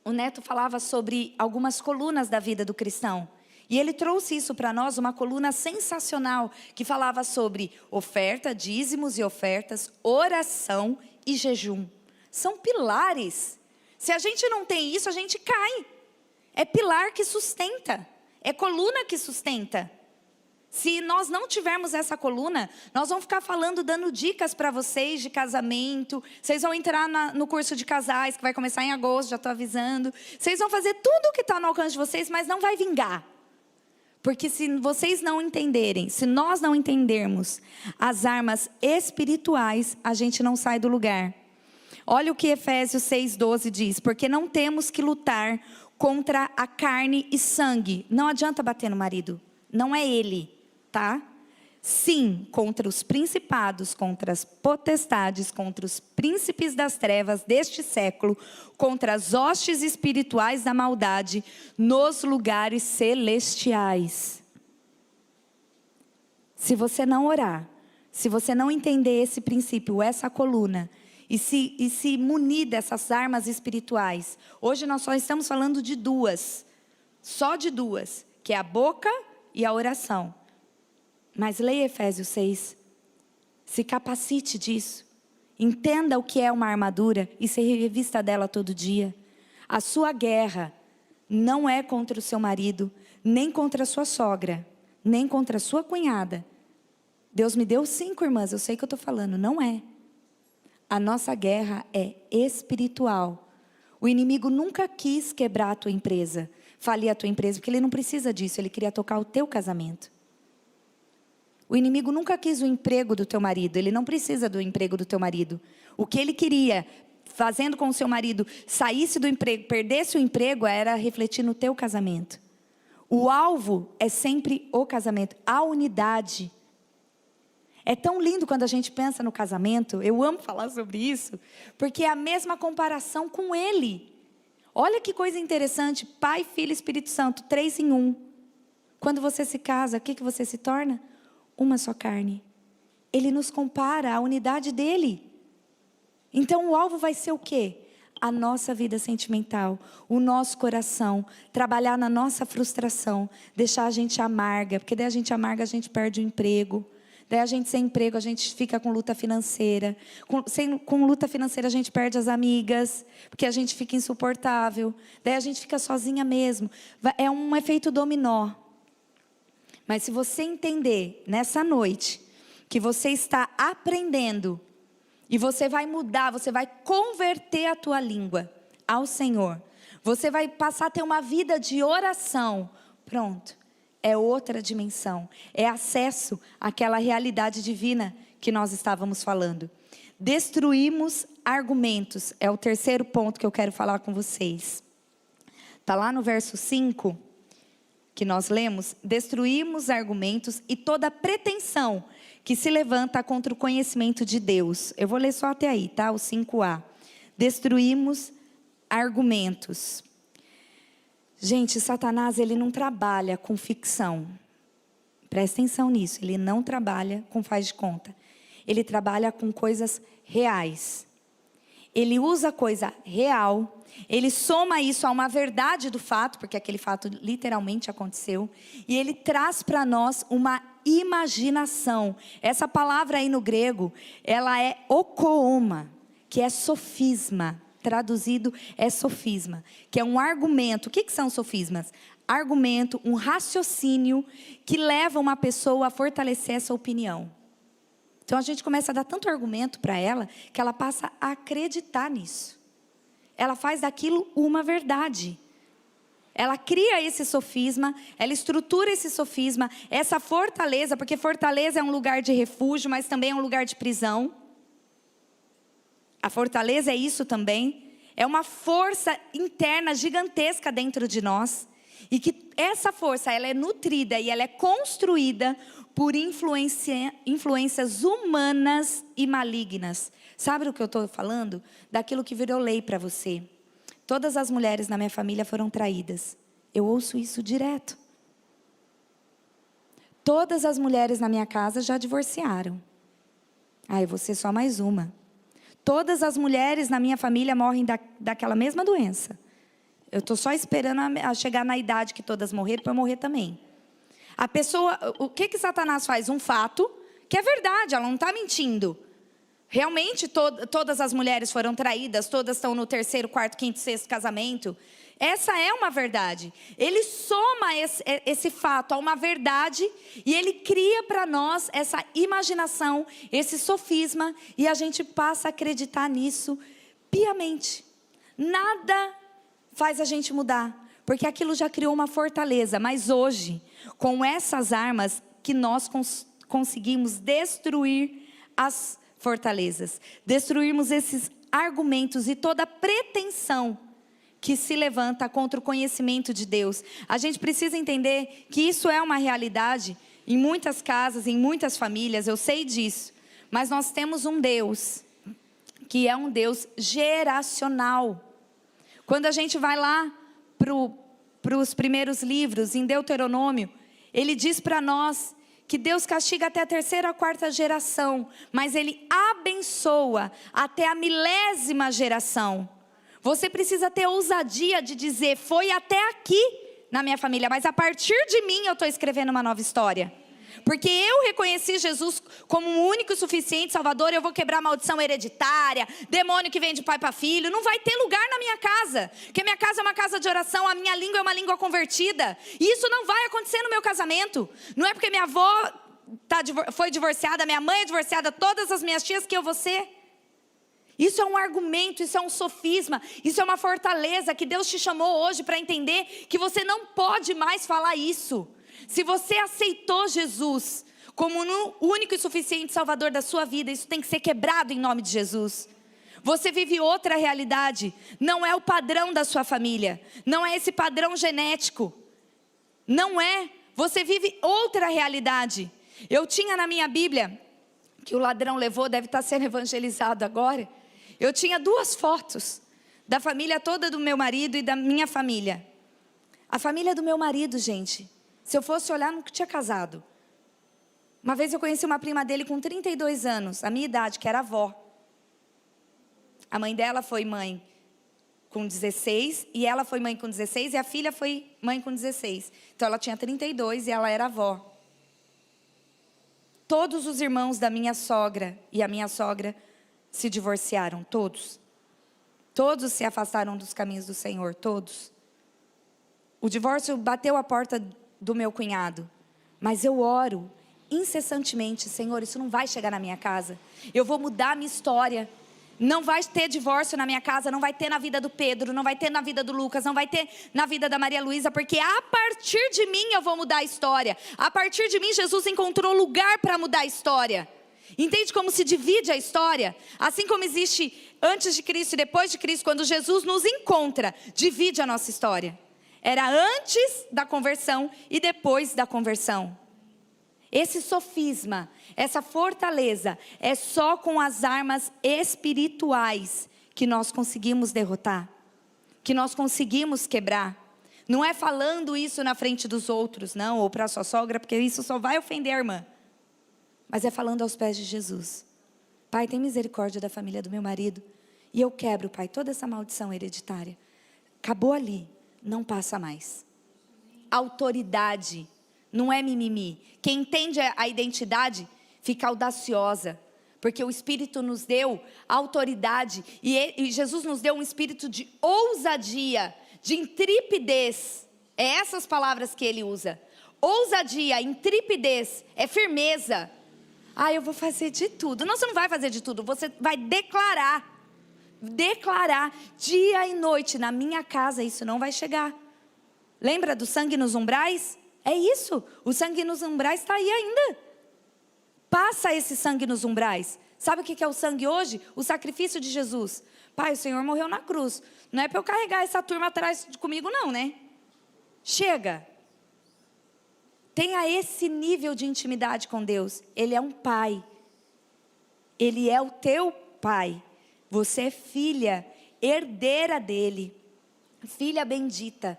o Neto falava sobre algumas colunas da vida do cristão. E ele trouxe isso para nós, uma coluna sensacional, que falava sobre oferta, dízimos e ofertas, oração e jejum. São pilares. Se a gente não tem isso, a gente cai. É pilar que sustenta. É coluna que sustenta. Se nós não tivermos essa coluna, nós vamos ficar falando, dando dicas para vocês de casamento. Vocês vão entrar no curso de casais, que vai começar em agosto, já estou avisando. Vocês vão fazer tudo o que está no alcance de vocês, mas não vai vingar. Porque se vocês não entenderem, se nós não entendermos as armas espirituais, a gente não sai do lugar. Olha o que Efésios 6:12 diz. Porque não temos que lutar contra a carne e sangue. Não adianta bater no marido. Não é ele, tá? Sim, contra os principados, contra as potestades, contra os príncipes das trevas deste século, contra as hostes espirituais da maldade nos lugares celestiais. Se você não orar, se você não entender esse princípio, essa coluna, e se munir dessas armas espirituais, hoje nós só estamos falando de duas, só de duas, que é a boca e a oração. Mas leia Efésios 6, se capacite disso, entenda o que é uma armadura e se revista dela todo dia. A sua guerra não é contra o seu marido, nem contra a sua sogra, nem contra a sua cunhada. Deus me deu 5 irmãs, eu sei que eu estou falando, não é. A nossa guerra é espiritual. O inimigo nunca quis quebrar a tua empresa, falir a tua empresa, porque ele não precisa disso, ele queria tocar o teu casamento. O inimigo nunca quis o emprego do teu marido, ele não precisa do emprego do teu marido. O que ele queria, fazendo com que o seu marido saísse do emprego, perdesse o emprego, era refletir no teu casamento. O alvo é sempre o casamento, a unidade. É tão lindo quando a gente pensa no casamento, eu amo falar sobre isso, porque é a mesma comparação com ele. Olha que coisa interessante, Pai, Filho e Espírito Santo, 3 em 1. Quando você se casa, o que você se torna? Uma só carne. Ele nos compara à unidade dele. Então o alvo vai ser o quê? A nossa vida sentimental, o nosso coração, trabalhar na nossa frustração, deixar a gente amarga, porque daí a gente amarga, a gente perde o emprego. Daí a gente sem emprego, a gente fica com luta financeira. Com luta financeira a gente perde as amigas, porque a gente fica insuportável. Daí a gente fica sozinha mesmo. É um efeito dominó. Mas se você entender nessa noite que você está aprendendo e você vai mudar, você vai converter a tua língua ao Senhor. Você vai passar a ter uma vida de oração. Pronto. É outra dimensão. É acesso àquela realidade divina que nós estávamos falando. Destruímos argumentos. É o terceiro ponto que eu quero falar com vocês. Está lá no verso 5. que nós lemos, destruímos argumentos e toda pretensão que se levanta contra o conhecimento de Deus. Eu vou ler só até aí, tá? O 5a. Destruímos argumentos. Gente, Satanás, ele não trabalha com ficção. Presta atenção nisso, ele não trabalha com faz de conta. Ele trabalha com coisas reais. Ele usa coisa real, ele soma isso a uma verdade do fato, porque aquele fato literalmente aconteceu, e ele traz para nós uma imaginação. Essa palavra aí no grego, ela é okooma, que é sofisma. Traduzido é sofisma, que é um argumento. O que são sofismas? Argumento, um raciocínio que leva uma pessoa a fortalecer essa opinião. Então a gente começa a dar tanto argumento para ela, que ela passa a acreditar nisso. Ela faz daquilo uma verdade. Ela cria esse sofisma, ela estrutura esse sofisma, essa fortaleza, porque fortaleza é um lugar de refúgio, mas também é um lugar de prisão. A fortaleza é isso também, é uma força interna gigantesca dentro de nós, e que essa força, ela é nutrida e ela é construída por influências humanas e malignas. Sabe do que eu estou falando? Daquilo que virou lei para você. Todas as mulheres na minha família foram traídas. Eu ouço isso direto. Todas as mulheres na minha casa já divorciaram. Eu vou ser só mais uma. Todas as mulheres na minha família morrem daquela mesma doença. Eu estou só esperando a chegar na idade que todas morreram, para eu morrer também. A pessoa, o que Satanás faz? Um fato, que é verdade, ela não está mentindo. Realmente todas as mulheres foram traídas, todas estão no 3º, 4º, 5º, 6º casamento. Essa é uma verdade. Ele soma esse fato a uma verdade e ele cria para nós essa imaginação, esse sofisma, e a gente passa a acreditar nisso piamente. Nada faz a gente mudar, porque aquilo já criou uma fortaleza. Mas hoje, com essas armas que nós conseguimos destruir as fortalezas, destruirmos esses argumentos e toda pretensão que se levanta contra o conhecimento de Deus. A gente precisa entender que isso é uma realidade em muitas casas, em muitas famílias, eu sei disso. Mas nós temos um Deus, que é um Deus geracional. Quando a gente vai lá para os primeiros livros, em Deuteronômio, ele diz para nós que Deus castiga até a 3ª ou 4ª geração, mas Ele abençoa até a 1000ª geração. Você precisa ter ousadia de dizer, foi até aqui na minha família, mas a partir de mim eu estou escrevendo uma nova história. Porque eu reconheci Jesus como um único e suficiente Salvador, eu vou quebrar a maldição hereditária, demônio que vem de pai para filho, não vai ter lugar na minha casa. Porque minha casa é uma casa de oração, a minha língua é uma língua convertida. E isso não vai acontecer no meu casamento. Não é porque minha avó foi divorciada, minha mãe é divorciada, todas as minhas tias que eu vou ser. Isso é um argumento, isso é um sofisma, isso é uma fortaleza que Deus te chamou hoje para entender que você não pode mais falar isso. Se você aceitou Jesus como o único e suficiente Salvador da sua vida, isso tem que ser quebrado em nome de Jesus. Você vive outra realidade, não é o padrão da sua família, não é esse padrão genético, não é, você vive outra realidade. Eu tinha na minha Bíblia, que o ladrão levou, deve estar sendo evangelizado agora, eu tinha 2 fotos, da família toda do meu marido e da minha família. A família do meu marido, gente, se eu fosse olhar, nunca tinha casado. Uma vez eu conheci uma prima dele com 32 anos, a minha idade, que era avó. A mãe dela foi mãe com 16, e ela foi mãe com 16, e a filha foi mãe com 16. Então ela tinha 32 e ela era avó. Todos os irmãos da minha sogra e a minha sogra se divorciaram, todos. Todos se afastaram dos caminhos do Senhor, todos. O divórcio bateu a porta do meu cunhado, mas eu oro incessantemente, Senhor, isso não vai chegar na minha casa, eu vou mudar a minha história, não vai ter divórcio na minha casa, não vai ter na vida do Pedro, não vai ter na vida do Lucas, não vai ter na vida da Maria Luísa, porque a partir de mim eu vou mudar a história, a partir de mim Jesus encontrou lugar para mudar a história. Entende como se divide a história? Assim como existe antes de Cristo e depois de Cristo, quando Jesus nos encontra, divide a nossa história. Era antes da conversão e depois da conversão. Esse sofisma, essa fortaleza, é só com as armas espirituais que nós conseguimos derrotar, que nós conseguimos quebrar. Não é falando isso na frente dos outros, não, ou para a sua sogra, porque isso só vai ofender a irmã. Mas é falando aos pés de Jesus. Pai, tem misericórdia da família do meu marido. E eu quebro, Pai, toda essa maldição hereditária. Acabou ali, não passa mais. Autoridade, não é mimimi. Quem entende a identidade fica audaciosa. Porque o Espírito nos deu autoridade. E Jesus nos deu um espírito de ousadia, de intrepidez. É essas palavras que ele usa. Ousadia, intrepidez, é firmeza. Eu vou fazer de tudo. Não, você não vai fazer de tudo. Você vai declarar. Declarar dia e noite. Na minha casa isso não vai chegar. Lembra do sangue nos umbrais? É isso. O sangue nos umbrais está aí ainda. Passa esse sangue nos umbrais. Sabe o que é o sangue hoje? O sacrifício de Jesus. Pai, o Senhor morreu na cruz. Não é para eu carregar essa turma atrás comigo não, né? Chega. Tenha esse nível de intimidade com Deus. Ele é um pai. Ele é o teu pai. Você é filha, herdeira dele. Filha bendita.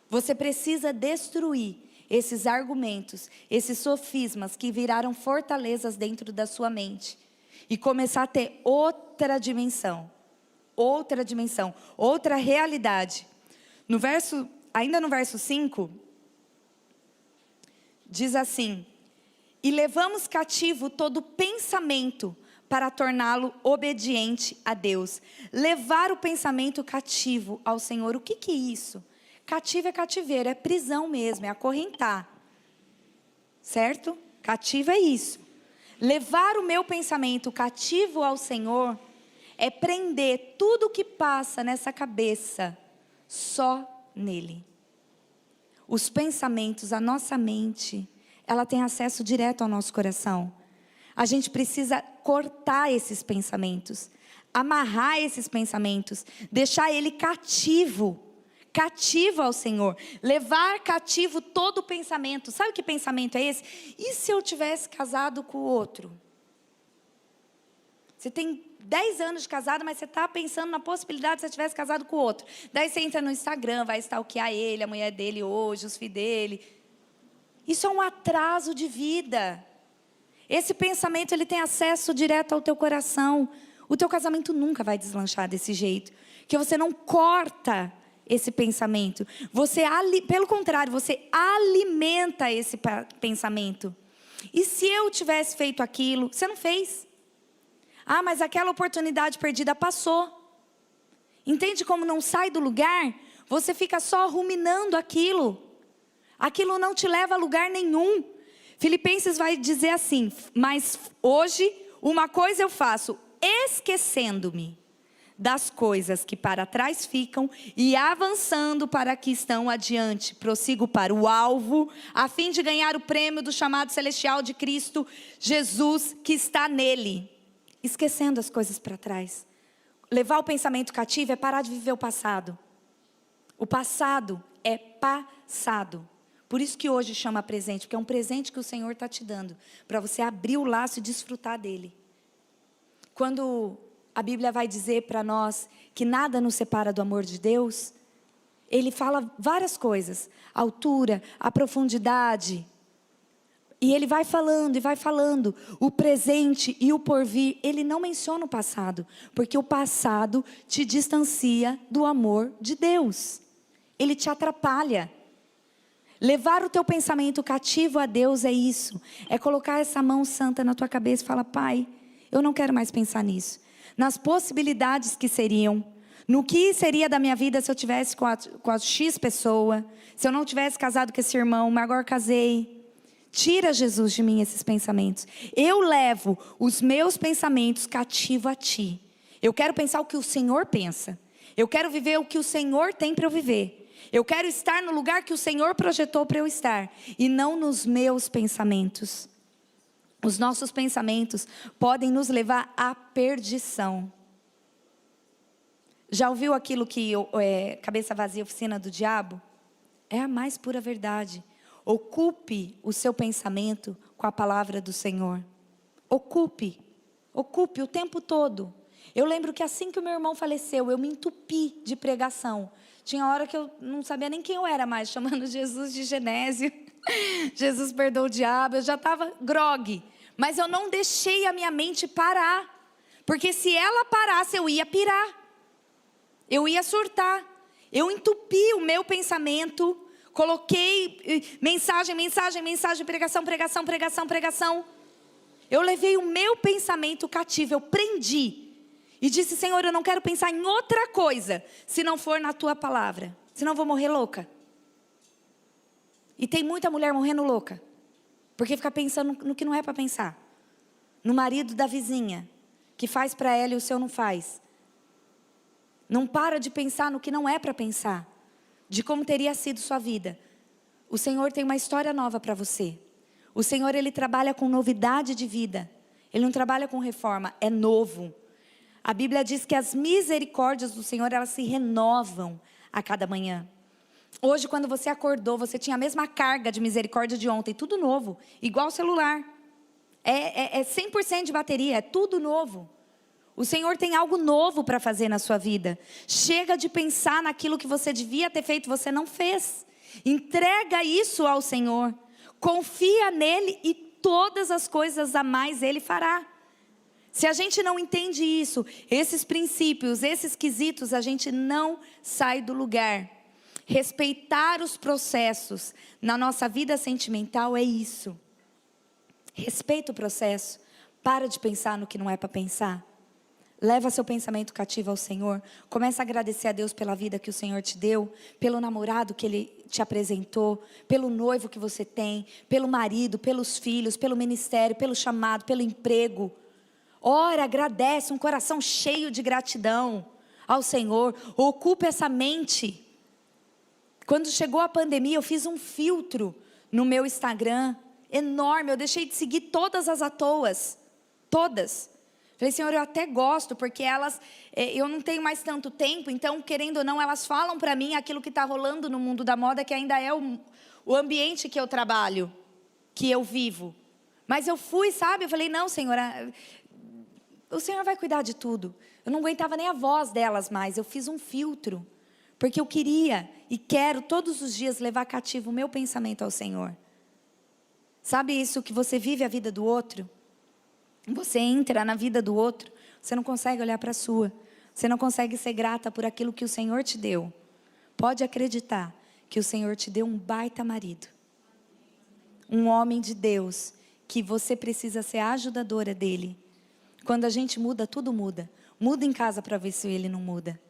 Você precisa destruir esses argumentos, esses sofismas que viraram fortalezas dentro da sua mente. E começar a ter outra dimensão. Outra realidade. Ainda no verso 5... diz assim: e levamos cativo todo pensamento para torná-lo obediente a Deus. Levar o pensamento cativo ao Senhor. O que é isso? Cativo é cativeiro, é prisão mesmo, é acorrentar. Certo? Cativo é isso. Levar o meu pensamento cativo ao Senhor é prender tudo que passa nessa cabeça só nele. Os pensamentos, a nossa mente, ela tem acesso direto ao nosso coração. A gente precisa cortar esses pensamentos, amarrar esses pensamentos, deixar ele cativo ao Senhor. Levar cativo todo pensamento. Sabe que pensamento é esse? E se eu tivesse casado com o outro? Você tem 10 anos de casado, mas você está pensando na possibilidade de você tivesse casado com o outro. Daí você entra no Instagram, vai stalkear ele, a mulher dele hoje, os filhos dele. Isso é um atraso de vida. Esse pensamento, ele tem acesso direto ao teu coração. O teu casamento nunca vai deslanchar desse jeito. Porque você não corta esse pensamento. Pelo contrário, você alimenta esse pensamento. E se eu tivesse feito aquilo, você não fez. Mas aquela oportunidade perdida passou. Entende como não sai do lugar? Você fica só ruminando aquilo. Aquilo não te leva a lugar nenhum. Filipenses vai dizer assim: mas hoje uma coisa eu faço, esquecendo-me das coisas que para trás ficam e avançando para que estão adiante. Prossigo para o alvo, a fim de ganhar o prêmio do chamado celestial de Cristo Jesus, que está nele. Esquecendo as coisas para trás. Levar o pensamento cativo é parar de viver o passado. O passado é passado. Por isso que hoje chama presente, porque é um presente que o Senhor está te dando, para você abrir o laço e desfrutar dele. Quando a Bíblia vai dizer para nós que nada nos separa do amor de Deus, ele fala várias coisas: a altura, a profundidade. E ele vai falando e vai falando, o presente e o porvir. Ele não menciona o passado, porque o passado te distancia do amor de Deus. Ele te atrapalha. Levar o teu pensamento cativo a Deus é isso. É colocar essa mão santa na tua cabeça e falar: Pai, eu não quero mais pensar nisso. Nas possibilidades que seriam. No que seria da minha vida se eu tivesse com a X pessoa. Se eu não tivesse casado com esse irmão, mas agora casei. Tira, Jesus, de mim esses pensamentos. Eu levo os meus pensamentos cativo a Ti. Eu quero pensar o que o Senhor pensa. Eu quero viver o que o Senhor tem para eu viver. Eu quero estar no lugar que o Senhor projetou para eu estar. E não nos meus pensamentos. Os nossos pensamentos podem nos levar à perdição. Já ouviu aquilo que Cabeça Vazia, Oficina do Diabo? É a mais pura verdade. Ocupe o seu pensamento com a palavra do Senhor. Ocupe o tempo todo. Eu lembro que assim que o meu irmão faleceu, eu me entupi de pregação. Tinha hora que eu não sabia nem quem eu era mais, chamando Jesus de Genésio. Jesus perdoa o diabo, eu já estava grogue. Mas eu não deixei a minha mente parar. Porque se ela parasse, eu ia pirar. Eu ia surtar. Eu entupi o meu pensamento. Coloquei mensagem, pregação. Eu levei o meu pensamento cativo, eu prendi. E disse, Senhor, eu não quero pensar em outra coisa, se não for na tua palavra. Senão eu vou morrer louca. E tem muita mulher morrendo louca. Porque fica pensando no que não é para pensar. No marido da vizinha, que faz para ela e o seu não faz. Não para de pensar no que não é para pensar. De como teria sido sua vida. O Senhor tem uma história nova para você. O Senhor, Ele trabalha com novidade de vida. Ele não trabalha com reforma, é novo. A Bíblia diz que as misericórdias do Senhor, elas se renovam a cada manhã. Hoje, quando você acordou, você tinha a mesma carga de misericórdia de ontem, tudo novo, igual o celular. É 100% de bateria, é tudo novo. O Senhor tem algo novo para fazer na sua vida. Chega de pensar naquilo que você devia ter feito, você não fez. Entrega isso ao Senhor. Confia nele e todas as coisas a mais Ele fará. Se a gente não entende isso, esses princípios, esses quesitos, a gente não sai do lugar. Respeitar os processos na nossa vida sentimental é isso. Respeita o processo. Para de pensar no que não é para pensar. Leva seu pensamento cativo ao Senhor. Começa a agradecer a Deus pela vida que o Senhor te deu, pelo namorado que Ele te apresentou, pelo noivo que você tem, pelo marido, pelos filhos, pelo ministério, pelo chamado, pelo emprego. Ora, agradece, um coração cheio de gratidão ao Senhor. Ocupe essa mente. Quando chegou a pandemia, eu fiz um filtro no meu Instagram, enorme. Eu deixei de seguir todas as à toas, todas. Falei, Senhor, eu até gosto, porque elas, eu não tenho mais tanto tempo, então, querendo ou não, elas falam para mim aquilo que está rolando no mundo da moda, que ainda é o ambiente que eu trabalho, que eu vivo. Mas eu fui, sabe, eu falei, não, Senhor, o Senhor vai cuidar de tudo. Eu não aguentava nem a voz delas mais, eu fiz um filtro, porque eu queria e quero todos os dias levar cativo o meu pensamento ao Senhor. Sabe isso que você vive a vida do outro? Você entra na vida do outro, você não consegue olhar para a sua. Você não consegue ser grata por aquilo que o Senhor te deu. Pode acreditar que o Senhor te deu um baita marido. Um homem de Deus, que você precisa ser a ajudadora dele. Quando a gente muda, tudo muda. Muda em casa para ver se ele não muda.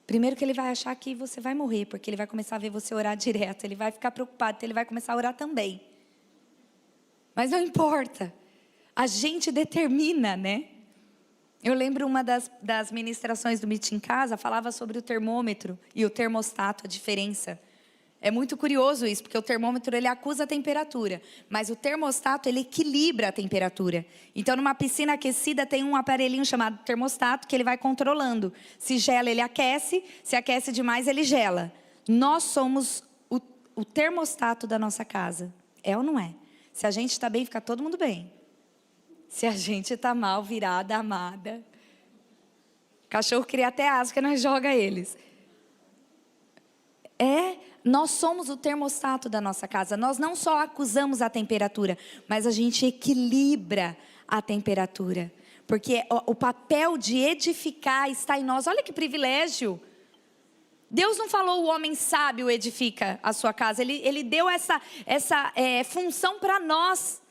Primeiro que ele vai achar que você vai morrer, porque ele vai começar a ver você orar direto. Ele vai ficar preocupado, então ele vai começar a orar também. Mas não importa. A gente determina, né? Eu lembro uma das ministrações do Meet em Casa, falava sobre o termômetro e o termostato, a diferença. É muito curioso isso, porque o termômetro ele acusa a temperatura, mas o termostato ele equilibra a temperatura. Então numa piscina aquecida tem um aparelhinho chamado termostato que ele vai controlando. Se gela ele aquece, se aquece demais ele gela. Nós somos o termostato da nossa casa, é ou não é? Se a gente está bem, fica todo mundo bem. Se a gente está mal, virada, amada. O cachorro cria até asco que nós joga eles. Nós somos o termostato da nossa casa. Nós não só acusamos a temperatura, mas a gente equilibra a temperatura. Porque o papel de edificar está em nós. Olha que privilégio. Deus não falou o homem sábio edifica a sua casa. Ele deu essa função para nós.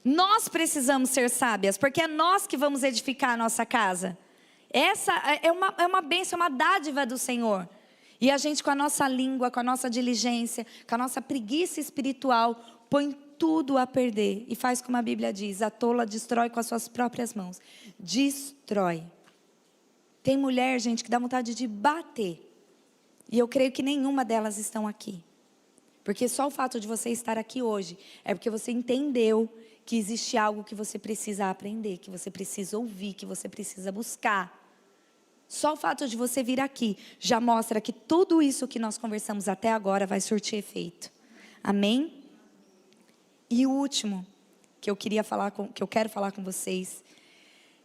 Nós precisamos ser sábias, porque é nós que vamos edificar a nossa casa. Essa é uma bênção, uma dádiva do Senhor. E a gente com a nossa língua, com a nossa diligência, com a nossa preguiça espiritual, põe tudo a perder. E faz como a Bíblia diz, a tola destrói com as suas próprias mãos. Destrói. Tem mulher, gente, que dá vontade de bater. E eu creio que nenhuma delas estão aqui. Porque só o fato de você estar aqui hoje, é porque você entendeu que existe algo que você precisa aprender, que você precisa ouvir, que você precisa buscar. Só o fato de você vir aqui já mostra que tudo isso que nós conversamos até agora vai surtir efeito. Amém? E o último que eu quero falar com vocês,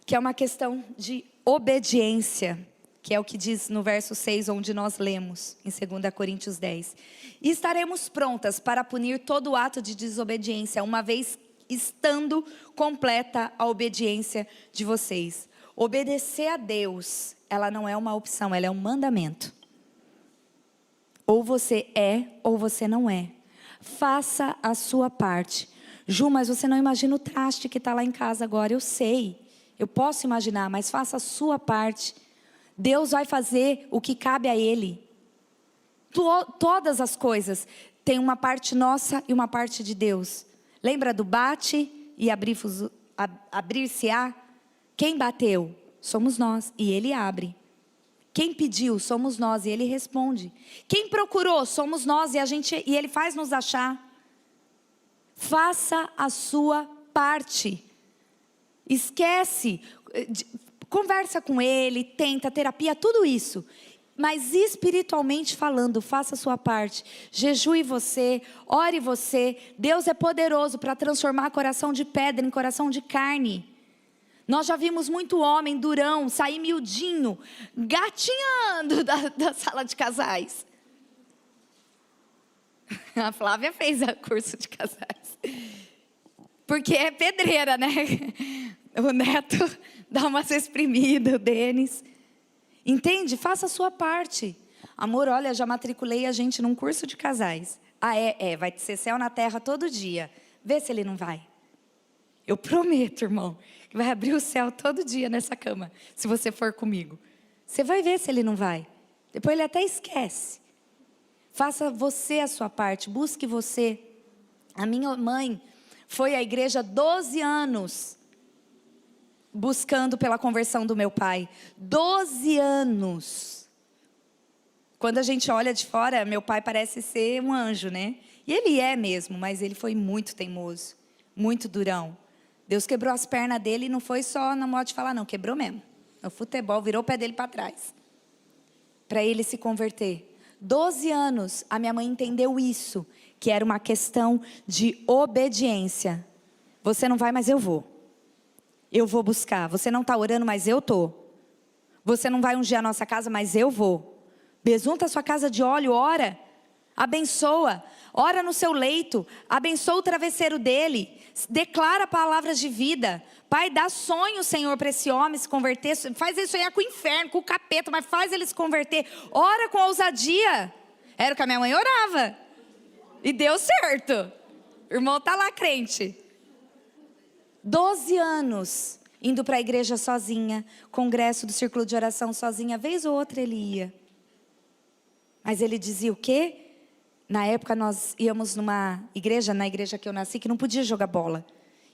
que é uma questão de obediência, que é o que diz no verso 6, onde nós lemos, em 2 Coríntios 10. E estaremos prontas para punir todo ato de desobediência, uma vez estando completa a obediência de vocês. Obedecer a Deus, ela não é uma opção, ela é um mandamento. Ou você é, ou você não é. Faça a sua parte. Ju, mas você não imagina o traste que está lá em casa agora. Eu sei, eu posso imaginar, mas faça a sua parte. Deus vai fazer o que cabe a Ele. Todas as coisas têm uma parte nossa e uma parte de Deus. Lembra do bate e abrir-se-á? Quem bateu? Somos nós e Ele abre. Quem pediu? Somos nós e Ele responde. Quem procurou? Somos nós e Ele faz nos achar. Faça a sua parte. Esquece, conversa com Ele, tenta, terapia, tudo isso. Mas espiritualmente falando, faça a sua parte. Jejue você, ore você. Deus é poderoso para transformar coração de pedra em coração de carne. Nós já vimos muito homem durão, sair miudinho, gatinhando da sala de casais. A Flávia fez o curso de casais. Porque é pedreira, né? O Neto dá umas exprimidas, o Denis. Entende? Faça a sua parte. Amor, olha, já matriculei a gente num curso de casais. Vai ser céu na terra todo dia. Vê se ele não vai. Eu prometo, irmão, que vai abrir o céu todo dia nessa cama, se você for comigo. Você vai ver se ele não vai. Depois ele até esquece. Faça você a sua parte, busque você. A minha mãe foi à igreja 12 anos, buscando pela conversão do meu pai. 12 anos. Quando a gente olha de fora, meu pai parece ser um anjo, né? E ele é mesmo, mas ele foi muito teimoso, muito durão. Deus quebrou as pernas dele e não foi só na modo de falar, não, quebrou mesmo. No futebol, virou o pé dele para trás. Para ele se converter. 12 anos, a minha mãe entendeu isso, que era uma questão de obediência. Você não vai, mas eu vou. Eu vou buscar. Você não está orando, mas eu estou. Você não vai ungir a nossa casa, mas eu vou. Besunta a sua casa de óleo, ora. Abençoa. Ora no seu leito. Abençoa o travesseiro dele. Declara palavras de vida. Pai, dá sonho, Senhor, para esse homem se converter. Faz ele sonhar com o inferno, com o capeta, mas faz ele se converter. Ora com ousadia. Era o que a minha mãe orava. E deu certo. O irmão está lá crente. 12 anos indo para a igreja sozinha. Congresso do círculo de oração sozinha. Vez ou outra ele ia. Mas ele dizia o quê? Na época nós íamos numa igreja, na igreja que eu nasci, que não podia jogar bola.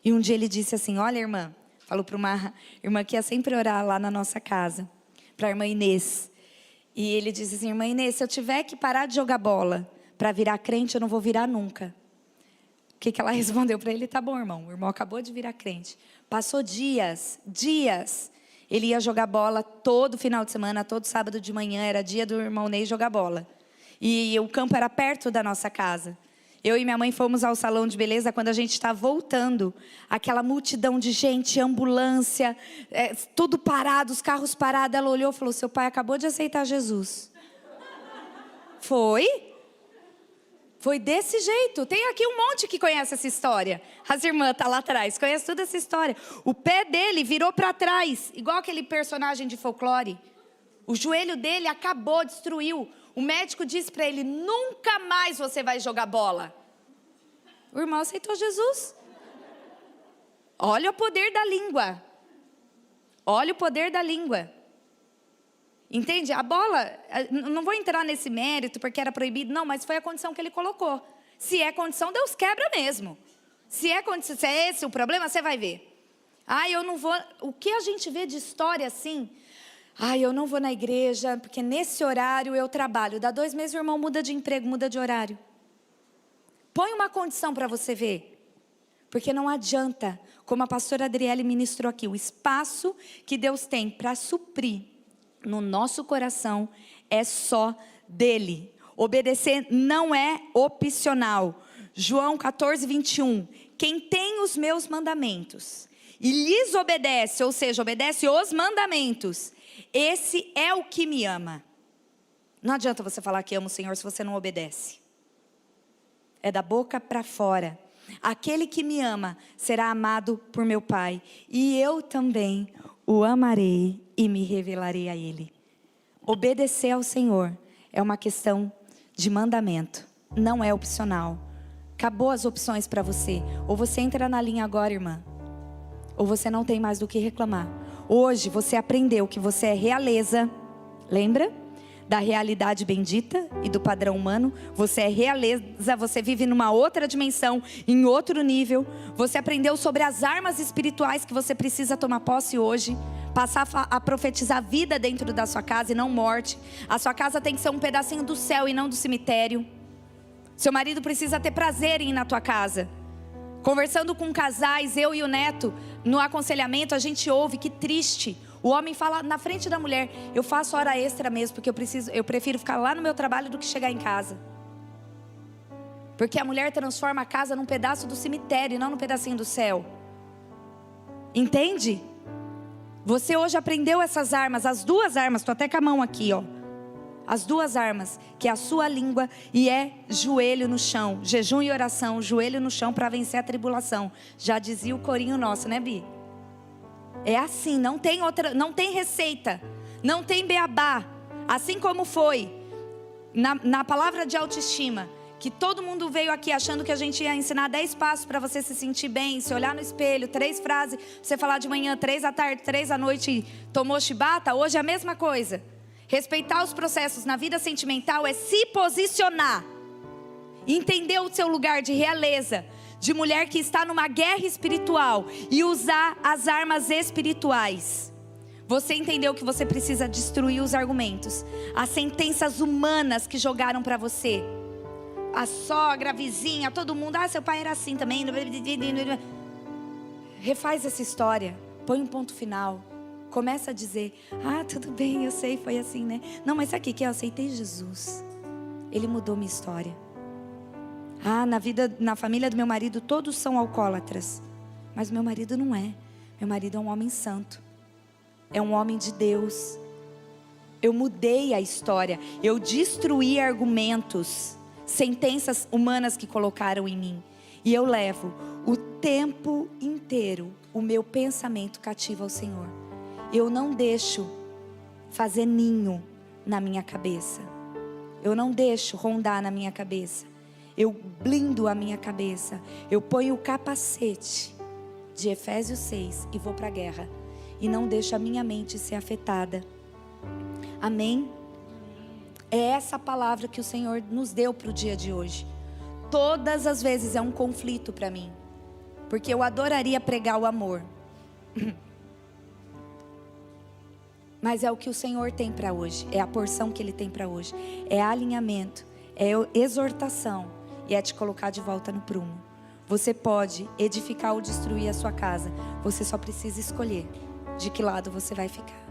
E um dia ele disse assim, olha irmã, falou para uma irmã que ia sempre orar lá na nossa casa, para a irmã Inês. E ele disse assim, irmã Inês, se eu tiver que parar de jogar bola para virar crente, eu não vou virar nunca. O que ela respondeu para ele? Tá bom, irmão, o irmão acabou de virar crente. Passou dias, ele ia jogar bola todo final de semana, todo sábado de manhã, era dia do irmão Ney jogar bola. E o campo era perto da nossa casa. Eu e minha mãe fomos ao salão de beleza quando a gente estava voltando. Aquela multidão de gente, ambulância, tudo parado, os carros parados. Ela olhou e falou, seu pai acabou de aceitar Jesus. Foi? Foi desse jeito. Tem aqui um monte que conhece essa história. As irmãs estão lá atrás, conhecem toda essa história. O pé dele virou para trás, igual aquele personagem de folclore. O joelho dele acabou, destruiu. O médico disse para ele, nunca mais você vai jogar bola. O irmão aceitou Jesus. Olha o poder da língua. Olha o poder da língua. Entende? A bola, não vou entrar nesse mérito porque era proibido, não, mas foi a condição que ele colocou. Se é condição, Deus quebra mesmo. Se é esse o problema, você vai ver. Eu não vou... O que a gente vê de história assim... eu não vou na igreja, porque nesse horário eu trabalho. Dá 2 meses o irmão muda de emprego, muda de horário. Põe uma condição para você ver. Porque não adianta, como a pastora Adriele ministrou aqui, o espaço que Deus tem para suprir no nosso coração é só dele. Obedecer não é opcional. João 14, 21. Quem tem os meus mandamentos e lhes obedece, ou seja, obedece os mandamentos, esse é o que me ama. Não adianta você falar que ama o Senhor se você não obedece. É da boca para fora. Aquele que me ama será amado por meu Pai, e eu também o amarei e me revelarei a ele. Obedecer ao Senhor é uma questão de mandamento, não é opcional. Acabou as opções para você. Ou você entra na linha agora, irmã, ou você não tem mais do que reclamar. Hoje você aprendeu que você é realeza, lembra? Da realidade bendita e do padrão humano. Você é realeza, você vive numa outra dimensão, em outro nível. Você aprendeu sobre as armas espirituais que você precisa tomar posse hoje. Passar a profetizar vida dentro da sua casa e não morte. A sua casa tem que ser um pedacinho do céu e não do cemitério. Seu marido precisa ter prazer em ir na tua casa. Conversando com casais, eu e o Neto, no aconselhamento, a gente ouve que triste. O homem fala na frente da mulher: eu faço hora extra mesmo, porque eu prefiro ficar lá no meu trabalho do que chegar em casa. Porque a mulher transforma a casa num pedaço do cemitério e não num pedacinho do céu. Entende? Você hoje aprendeu essas armas, as duas armas, estou até com a mão aqui, ó. As duas armas, que é a sua língua e é joelho no chão. Jejum e oração, joelho no chão para vencer a tribulação. Já dizia o corinho nosso, né, Bi? É assim, não tem outra, não tem receita, não tem beabá. Assim como foi na palavra de autoestima, que todo mundo veio aqui achando que a gente ia ensinar 10 passos para você se sentir bem, se olhar no espelho, 3 frases, você falar de manhã, 3 à tarde, 3 à noite, tomou chibata. Hoje é a mesma coisa. Respeitar os processos na vida sentimental é se posicionar, entender o seu lugar de realeza, de mulher que está numa guerra espiritual e usar as armas espirituais. Você entendeu que você precisa destruir os argumentos, as sentenças humanas que jogaram para você. A sogra, a vizinha, todo mundo, seu pai era assim também. Refaz essa história, põe um ponto final. Começa a dizer: tudo bem, eu sei, foi assim, né? Não, mas sabe o que é? Eu aceitei Jesus. Ele mudou minha história. Na família do meu marido todos são alcoólatras. Mas meu marido não é. Meu marido é um homem santo. É um homem de Deus. Eu mudei a história. Eu destruí argumentos, sentenças humanas que colocaram em mim. E eu levo o tempo inteiro o meu pensamento cativo ao Senhor. Eu não deixo fazer ninho na minha cabeça. Eu não deixo rondar na minha cabeça. Eu blindo a minha cabeça. Eu ponho o capacete de Efésios 6 e vou para a guerra. E não deixo a minha mente ser afetada. Amém? É essa palavra que o Senhor nos deu para o dia de hoje. Todas as vezes é um conflito para mim. Porque eu adoraria pregar o amor. Mas é o que o Senhor tem para hoje. É a porção que Ele tem para hoje. É alinhamento. É exortação. E é te colocar de volta no prumo. Você pode edificar ou destruir a sua casa. Você só precisa escolher de que lado você vai ficar.